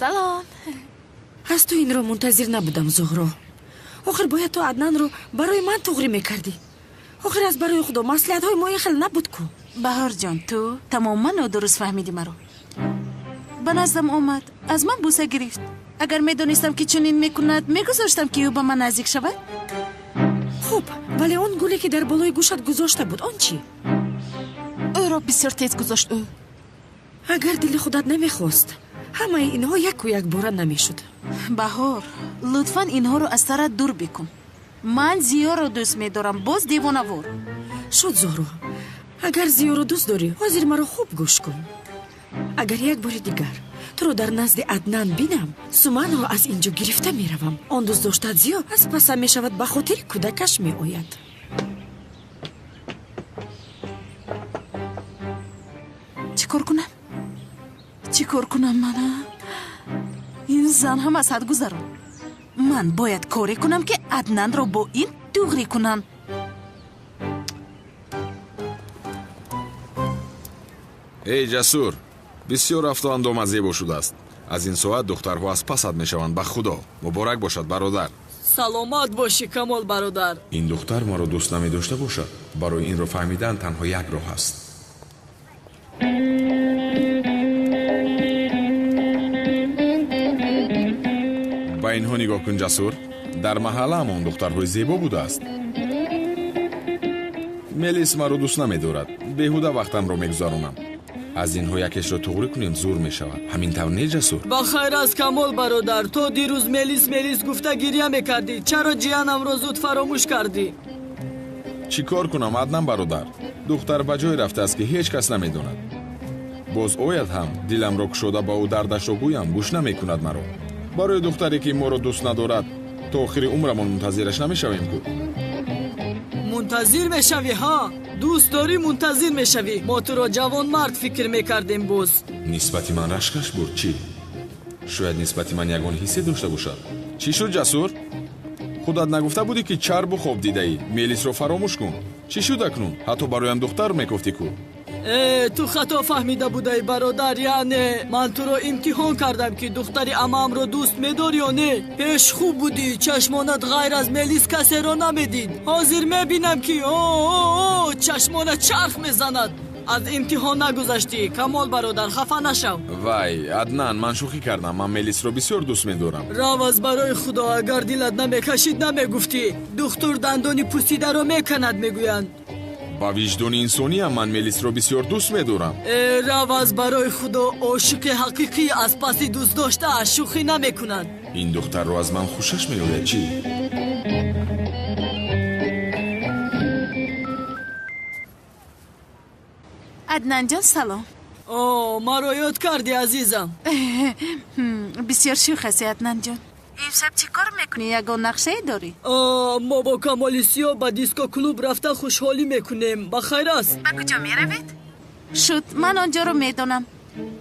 سلام از تو این رو منتظر نبودم زهرا آخر باید تو عدنان رو برای من تغری میکردی آخر از برای خدا مصلحت های ما خیلی نبود کو بهار جان تو تماما نادرست فهمیدی مرا به نزدم اومد از من بوسه گرفت اگر میدونستم که چنین میکند میگذاشتم که او به من نزدیک شود خوب ولی اون گولی که در بالای گوشت گذاشته بود آن چی؟ رو بسیار تیز گذاشت او. اگر دل خودت نمیخواست همه اینها یک و یک باره نمیشد. بهار لطفا اینها رو از سرت دور بکن. من زیا رو دوست میدارم، باز دیوانه وار شد. زهرا اگر زیا رو دوست داری حاضر مرا خوب گوش کن. اگر یک بار دیگر تو رو در نزد عدنان بینم سومن رو از اینجا گرفته میروم. آن دوست داشتد زیا از پسم میشود، به خاطر کودکش میآید. چیکار کنم من؟ این زن هم از حد گذران. من باید کاری کنم که عدنان رو با این دوغری کنم. ای جسور، بسیار رفتار اندامزه شده است. از این ساعت دخترها از پسد میشوند. به خدا مبارک باشد برادر. سلامت باشی کمال برادر. این دختر ما رو دوست نمی داشته باشد. برای این رو فهمیدن تنها یک راه است. با اینها نگاه کن جسور. در محله همون دخترهای زیبا بوده است. ملیس ما رو دوست نمی دارد. بهوده وقتم رو میگذارونم. از اینها یکش رو توغری کنیم زور می شود. همین طور نه جسور؟ با خیر از کمال برادر. تو دیروز ملیس گفته گریه میکردی. چرا جیانم رو زود فراموش کردی؟ چی کار کنم عدنان برادر؟ دختر به جای رفته است که هیچ کس نمی داند. باز اوید هم دیلم رو کشوده با او دردش رو گویم گوش نمی کند مرا. برای دختری که ما رو دوست ندارد تا آخر عمرمون منتظرش نمیشویم که؟ منتظر میشوی ها؟ دوست داری منتظر میشوی؟ ما تو را جوان مرد فکر میکردیم. باز نسبتی من رشکش بود چی؟ شاید نسبتی من یگان حسی داشته باشد. چی شد جسور؟ خودت نگفته بودی که چرب و خوب دیده ای؟ میلیس رو فراموش کن. چی شد اکنون؟ حتی برایم دختر میگفتی کو؟ تو خطا فهمیده بودی برادر. یعنی من تو رو امتحان کردم که دختری عمم رو دوست میداری یا نه. پیش خوب بودی، چشمانت غیر از ملیس کسی رو نمیدید. حاضر میبینم که چشمانت چرخ میزند. از امتحان نگذشتی کمال برادر، خفه نشو. وای عدنان من شوخی کردم. من ملیس رو بسیار دوست میدارم. راوز برای خدا اگر دلت نمیکشید نمیگفتی. دکتر دندانی پوسیده رو میکند میگویند. با وجدان انسانی هم من ملیس رو بسیار دوست میدارم. راوز برای خدا عاشق حقیقی از پس دوست داشته شوخی نمیکنند. این دختر رو از من خوشش میآید چی؟ عدنان جان سلام. مرا یاد کردی عزیزم. بسیار شوخ هستی عدنان جان. امشب چی کار میکنی؟ یگان نقشه داری؟ ما با کمالیسیا با دیسکو کلوب رفته خوشحالی میکنیم. بخیر است؟ با کجا میروید؟ شد من آنجا رو میدونم.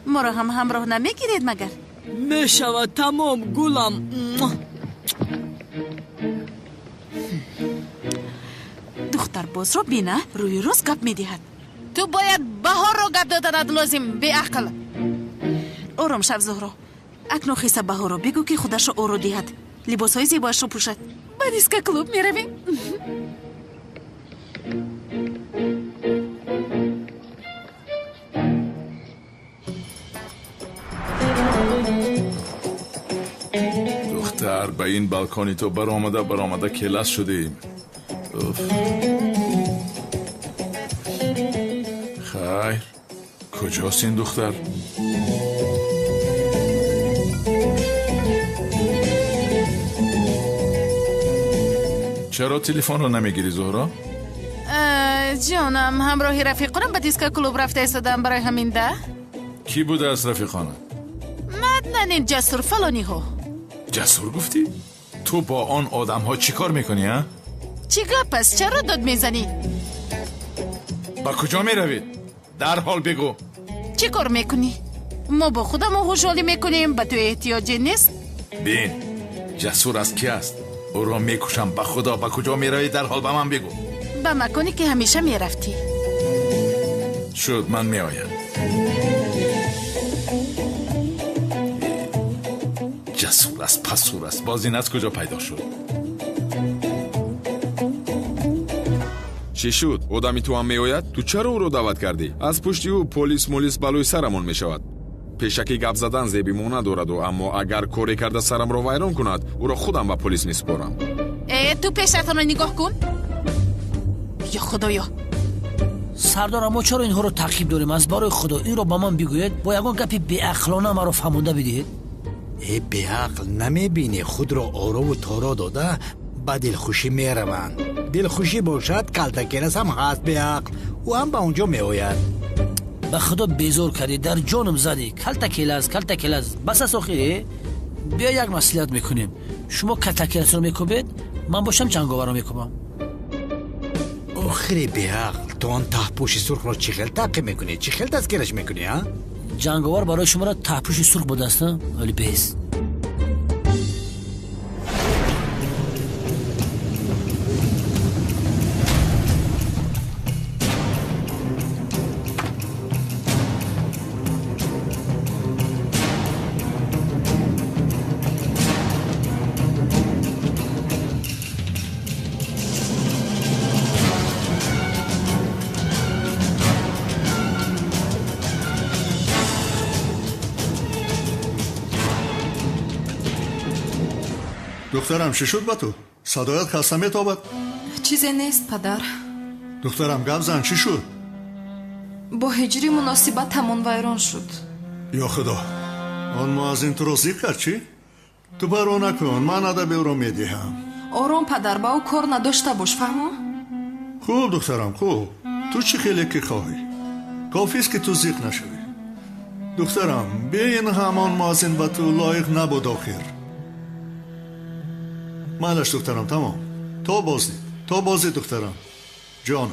ما رو هم همراه نمیگیرید مگر؟ میشود تمام گلم. دختر باز رو بینه روی روز گپ میدهد. تو باید بهار رو گپ دادنت لازم به عقل. آرام شب زهرا. اکنون خیسه بهار رو بگو که خودش رو رو دهد. لباس های زیباش رو پوشد. با دیسکو کلوب میرویم. دختر به این بالکانی تو برآمده کلاس شدیم. خیر کجاست این دختر؟ چرا تلفن رو نمیگیری زهرا؟ جانم همراهی رفیقانم به دیسکو کلوب رفته ایستادم. برای همین ده. کی بوده از رفیقانه؟ مدنن جسور فلانی ها. جسور گفتی؟ تو با آن آدم ها چی کار میکنی ها؟ چی گپ است؟ چرا داد میزنی؟ با کجا میروید؟ در حال بگو. چی کار میکنی؟ ما با خودم خوشحالی میکنیم، به تو احتیاجی نیست. بین جسور از کی است؟ او را میکشم. به خدا با کجا میروی؟ در حال به من بگو. به مکانی که همیشه میرفتی. شد من میآیم. جسور است پسور است. باز این از کجا پیدا شد؟ چی شد؟ آدمی تو هم میآید؟ تو چرا او رو دعوت کردی؟ از پشتی او پلیس بلوی سرمون میشود. پیشکی گپ زدن زیبی مو ندارد و اما اگر کاری کرده سرم رو ویران کند او را خودم به پلیس میسپارم. تو پیشتون رو نگاه کن. یا خدایا سردار اما چرا اینها رو تعقیب داریم؟ از برای خدا این رو با من بگوید، با یگان گپی بیعقلانه ما رو فهمونده بدهید. ای بیعقل نمیبینی خود را آرا و تارا داده با دلخوشی میروند. دلخوشی باشد کلتکلس هم هست بیعقل و هم به اونجا میآید. به خدا بیزار کردی، در جانم زدی. کلتکلس بس است آخیره. بیا یک مصلحت میکنیم، شما کلتکلس رو میکوبید، من باشم جنگاور رو میکوبم. آخری بیعقل تو آن تحپوش سرخ را چی خیل تعقیب میکنی؟ چی خیل تذکرش میکنی ها؟ جنگاور برای شما را تحپوش سرخ بوده است نه؟ ولی بیست دخترم چی شد با تو؟ صدایت خسته میتابد؟ چیزی نیست پدر. دخترم گپ زن چی شد؟ با هجری مناسبت تمام ویران شد. یا خدا، آن مؤذن تو رو زیق کرد چی؟ تو برو نکن، من ادب او رو میدهم. آرام پدر، با او کار نداشته باش، فهمو؟ خوب دخترم خوب، تو چی خیلی که خواهی؟ کافی است که تو زیق نشوی. دخترم بیا این همان مؤذن به تو لایق نبود آخر. مالش دخترم تمام. تو بازی دخترم جانم.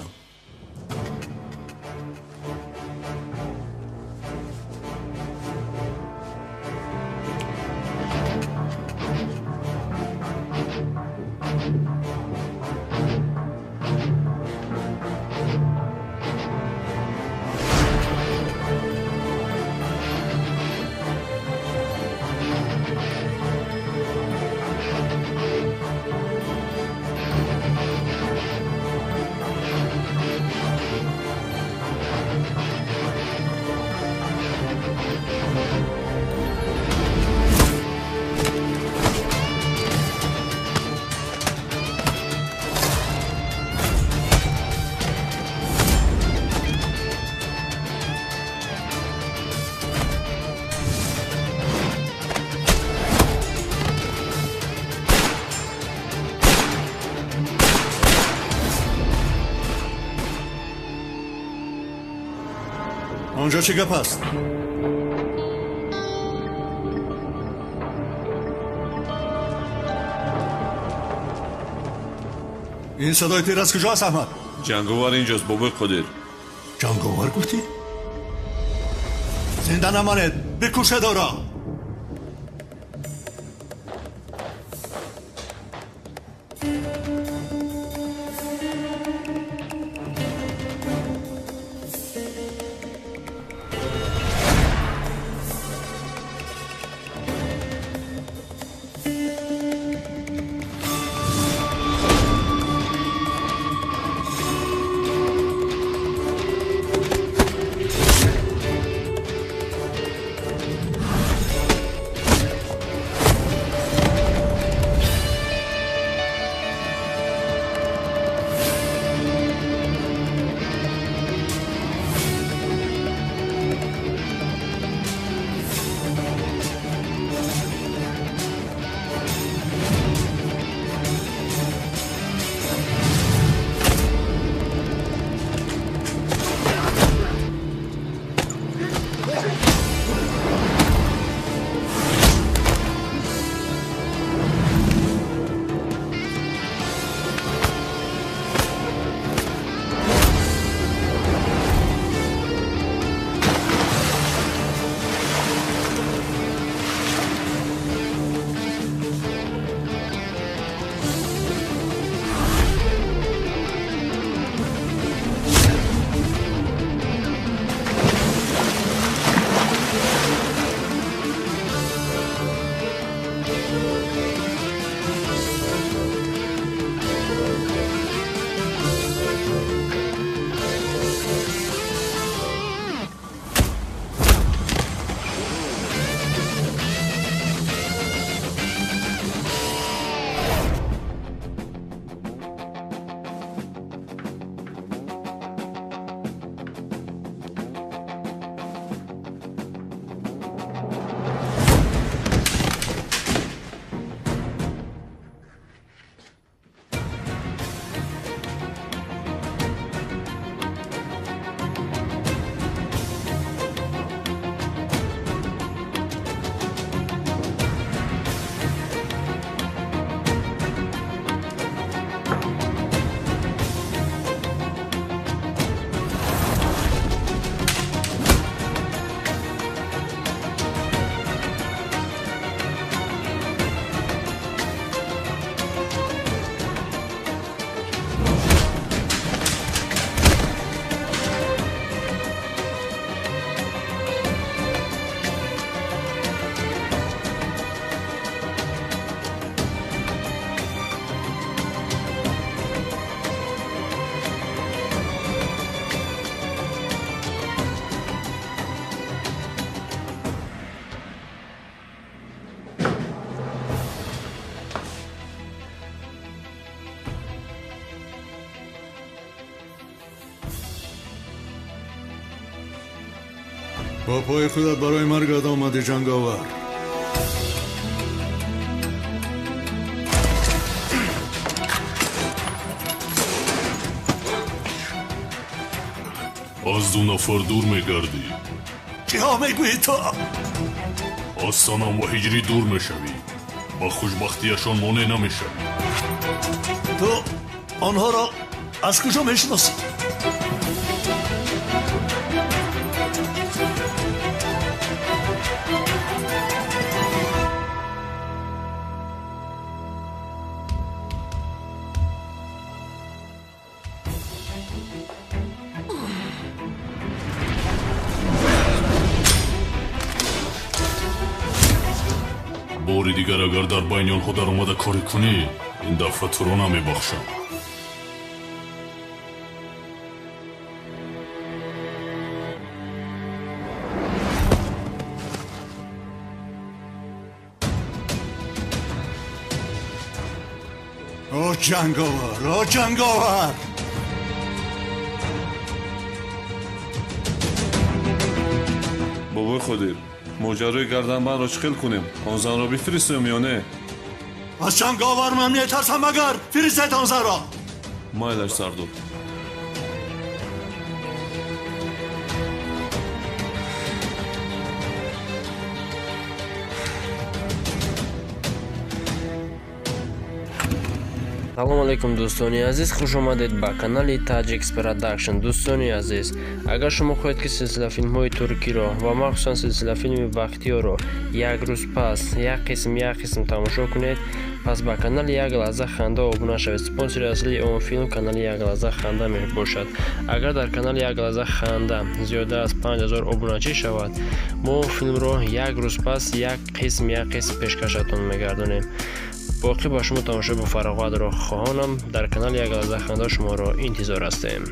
آنجا چه گپ است؟ این صدای تیر از کجا است احمد؟ جنگاور اینجاست بابای قدیر. جنگاور گفتی؟ زنده نماند، بکشه دارا. با پای خودت برای مرگت آمدی جنگاور. از دو نفر دور میگردی. چی ها میگویی تو؟ از سنم و هجری دور میشوی. با خوشبختیشان مانع نمیشوی. تو آنها را از کجا میشناسی؟ باری دیگر اگر در بین آنها در اومده کاری کنی این دفعه تو رو نمیبخشم. او جنگاور بابای خودیر ماجرای گردنبند را چخیل کنیم؟ آن زن را بفرستیم یا نه؟ از جنگاور من میترسم مگر فرستید آن زن را. مایلش سردو. салом алейкум дӯстони азиз, хуш омадед ба канали Tajix Production. дӯстони азиз, агар шумо хоҳед ки силсила филмҳои туркиро ва махсусан силсила филми вақтиёро як рӯз пас як қисм тамошо кунед, пас ба канали Як лаҳза ханда обуна шавед. спонсори аслии он филм канали Як лаҳза ханда мебошад. агар дар канали Як лаҳза ханда зиёда аз 5000 обуначӣ шавад, мо филмро як рӯз пас як қисм пешкашатон мегардонем. боқӣ ба шумо тамошои бо фароғатро хоҳонам. дар канали Як лаҳза ханда шуморо интизор ҳастем.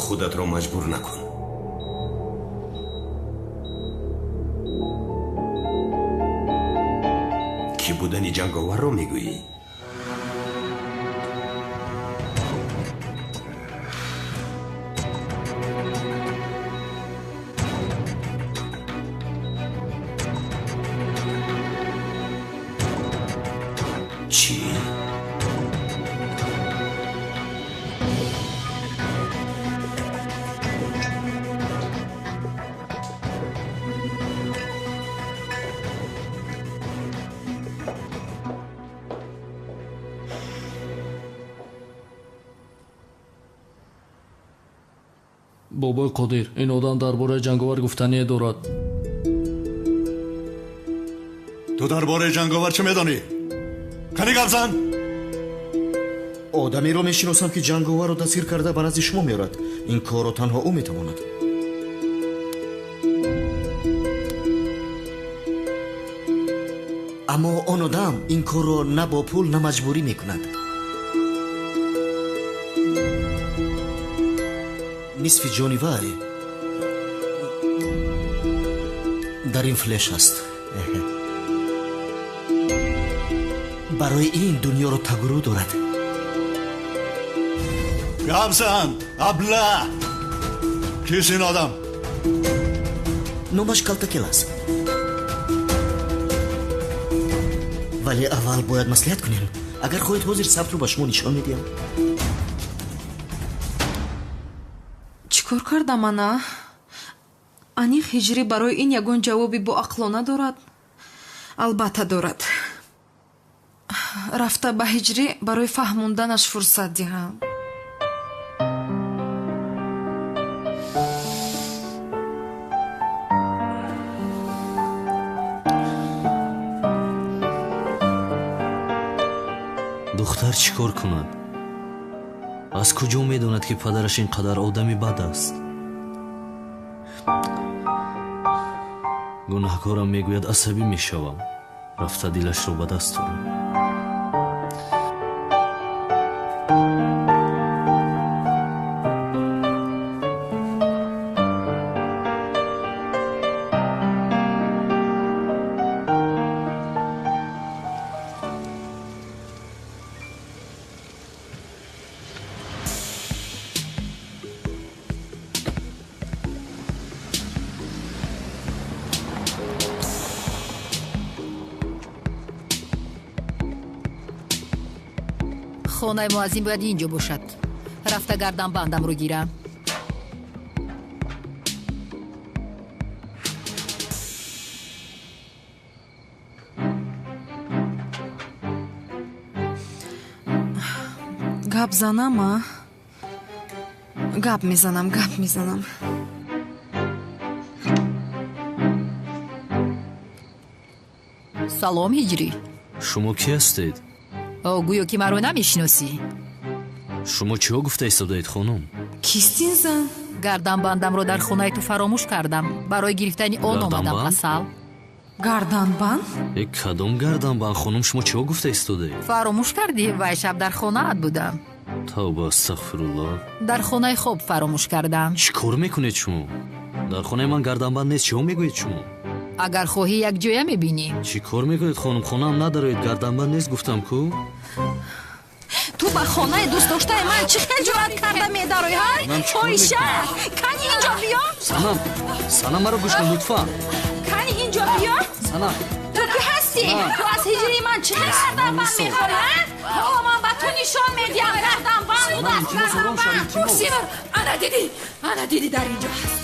خودت را مجبور نکن. کی بودن جنگاور رو میگویی؟ چی؟ бобои қодир, ин одам дар бораи ҷанговар гуфтание дорад. تو در باره جنگاور چه میدانی؟ کنی گپ زن؟ آدمی رو میشناسم که جنگاور رو دستگیر کرده به نزد شما میارد. این کار رو تنها او میتواند. اما آن آدم این کار رو نه با پول نه مجبوری میکند. نصف جانی وای در این فلش است. برای این دنیا رو تگرو دارد. گپ زن ابله. کیست این آدم؟ نامش کالتاکل است. ولی اول باید مصلحت کنیم. اگر خواهید حاضر ثبت رو به شما نشان میدیم. чикор кардам ана? аниқ ҳиҷрӣ барои ин ягон ҷавоби боақлона дорад? албатта дорад. рафта ба ҳиҷрӣ барои фаҳмонданаш фурсат диҳам. духтар чӣ кор кунад? аз куҷо медонад ки падараш ин қадар одами бад аст? гунаҳкорам мегӯяд асабӣ мешавам. рафта дилашро ба даст турам. خانه مؤذن باید اینجا باشد. رفته گردن بندم رو گیرم. гап занам гап мезанам салом ҳиҷрӣ. шумо ки ҳастед? гӯё ки маро намешиносӣ. шумо чиҳо гуфта истодаед хонум? кистин зан? гарданбандамро дар хонаи ту фаромӯш кардам. барои гирифтани он омадам. асал. гарданбанд? кадом гарданбанд хонум, шумо чиҳо гуфта истодаед? фаромӯш кардӣ? вай шаб дар хонаат будам. тавба, астағфируллоҳ. дар хонаи хоб фаромӯш кардам. чӣ кор мекунед шумо? дар хонаи ман гарданбанд нест. чиҳо мегӯед шумо? агар хоҳӣ якҷоя мебинӣ. чӣ кор мекунед хонум? хонаам надароед, гарданбанд нест гуфтам ку. ту ба хонаи дӯстдоштаи ман чӣ хиҷоат карда медароӣ? ойша, кани инҷо биё. санам маро гӯш кун лутфан. кани инҷо биё. санам ту ки ҳастӣ? ту аз ҳиҷрии ман чӣ гарданбанд мехоҳӣ? ҳо ман ба ту нишон медиҳам гарданбанд. симар, ана дидӣ дар инҷо ҳаст.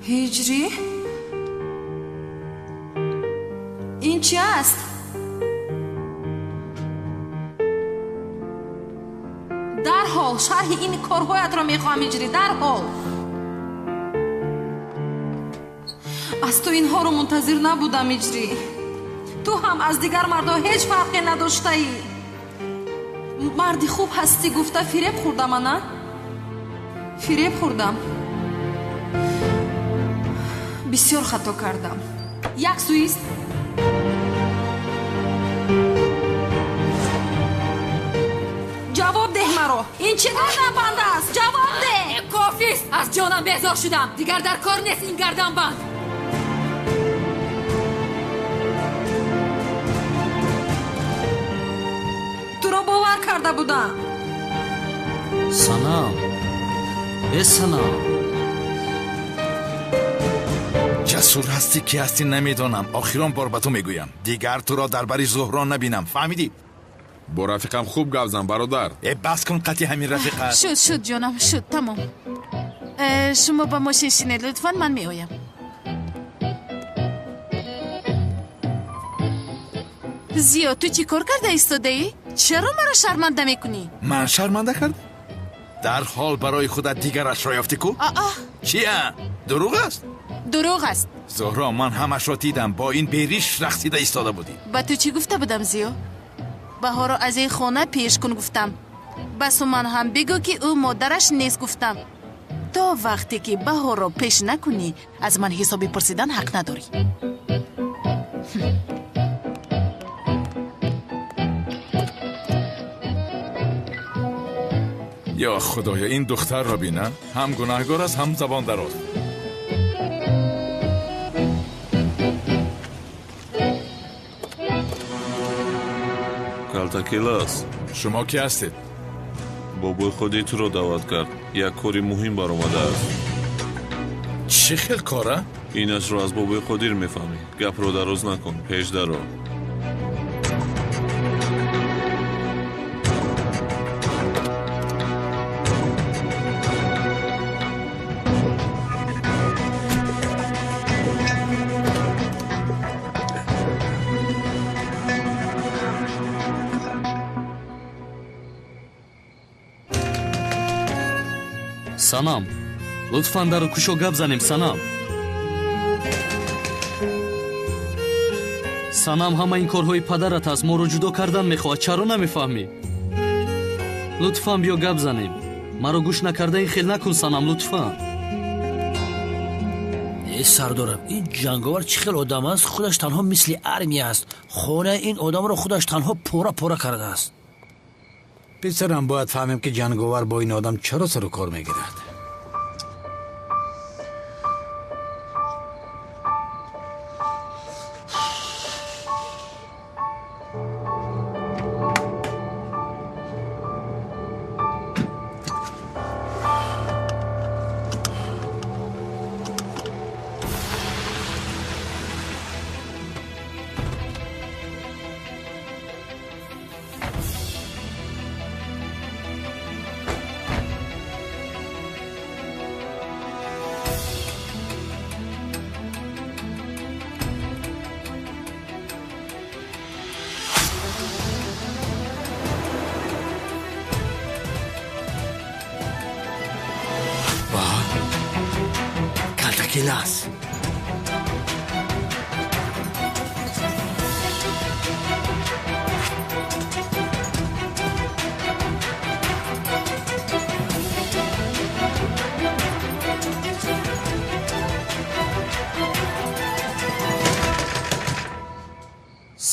ҳиҷрӣ? ин чӣ аст? дарҳол шарҳи ин корҳоятро мехоҳам ҳиҷрӣ, дарҳол. аз ту инҳоро мунтазир набудам ҳиҷрӣ. ту ҳам аз дигар мардҳо ҳеҷ фарқе надоштаӣ. марди хуб ҳастӣ гуфта фиреб хӯрдам. ана фиреб хӯрдам. бисёр хато кардам. як сӯист. ҷавоб деҳ маро. ин чӣ гарданбанд аст? ҷавоб деҳ. кофист. аз ҷонам безор шудам. дигар дар кор нест ин гарданбанд. туро бовар карда будам. санам, санам. ҷасур ҳастӣ ки ҳастӣ намедонам. охирон бор ба ту мегӯям. дигар туро дар бари зуҳро набинам. фаҳмидӣ? бо рафиқам хуб гап зан бародар. бас кун қатъи ҳамин рафиқа. шуд ҷонам, шуд, тамом. шумо ба мошин шинед лутфан, ман меоям. зиё, ту чӣ кор карда истодаӣ? чаро маро шарманда мекунӣ? ман шарманда кардам? дарҳол барои худат дигарашро ёфтӣ ку? чия? дурӯғ аст? дурӯғ аст. зуҳро, ман ҳамашро дидам. бо ин бериш рақсида истода будӣ. ба ту чӣ гуфта будам зиё? баҳоро аз ин хона пеш кун гуфтам. басу ман ҳам бигӯ ки ӯ модараш нест гуфтам. то вақте ки баҳоро пеш накунӣ, аз ман ҳисоби пурсидан ҳақ надорӣ. ё худоё, ин духтарро бина. ҳам гунаҳгор аст, ҳам забондароз. калтакелас, шумо ки ҳастед? бобои ходи туро даъват кард. як кори муҳим баромадааст. чӣ хел кора? инашро аз бобои қодир мефаҳмӣ. гапро дароз накун, пеш даро. санам, лутфан дару кушо гап занем. санам, санам, ҳама ин корҳои падарат аст. моро ҷудо кардан мехоҳад. чаро намефаҳмӣ? лутфан биё гап занем. маро гӯш накарда ин хел накун санам, лутфан. сардорам, ин ҷанговар чӣ хел одам аст? худаш танҳо мисли армия аст. хонаи ин одамро худаш танҳо пора пора кардааст. писарам, бояд фаҳмем ки ҷанговар бо ин одам чаро сару кор мегирад.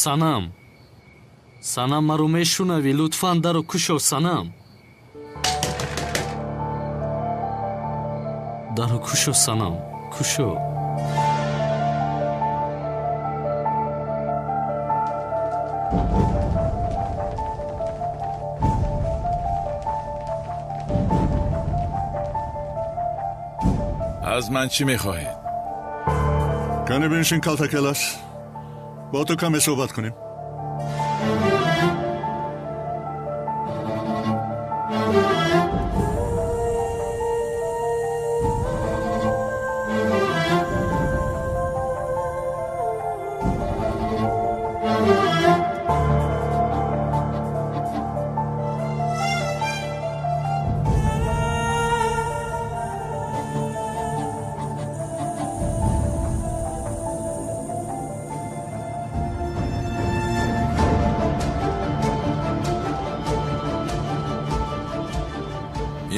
санам санам маро мешунавӣ лутфан даро кушо санам даро кушо санам кушо аз ман чӣ мехоҳед? кане бинишин калтакелас бо ту каме суҳбат кунем.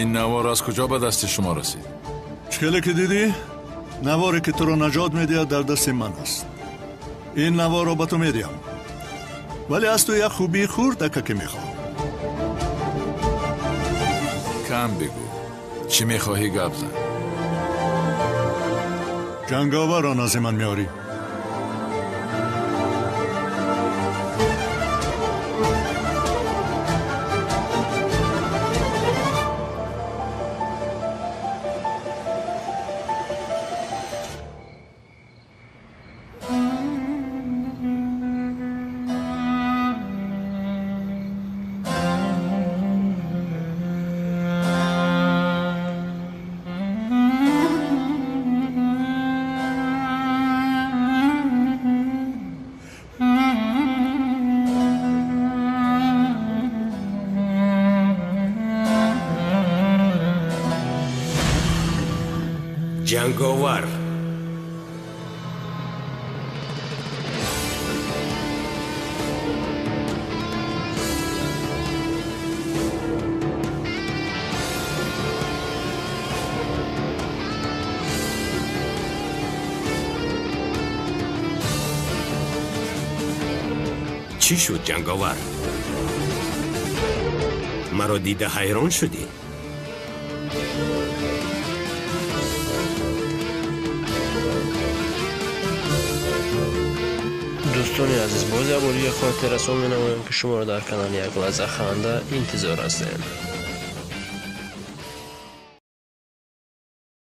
ин навор аз куҷо ба дасти шумо расид? чхеле ки дидӣ наворе ки туро наҷот медиҳад дар дасти ман аст. ин наворро ба ту медиҳам, вале аз ту як хубии хурдака ки мехоҳам. кам бигӯ, чӣ мехоҳӣ гап зан? ҷанговарро назди ман меорӣ. ҷанговар чӣ шуд ҷанговар? маро дида ҳайрон шудӣ? دوستان عزیز، باز یه بار یه خاطر رسول می نمایم که شما رو در کانال یک لحظه خنده انتظار هستیم.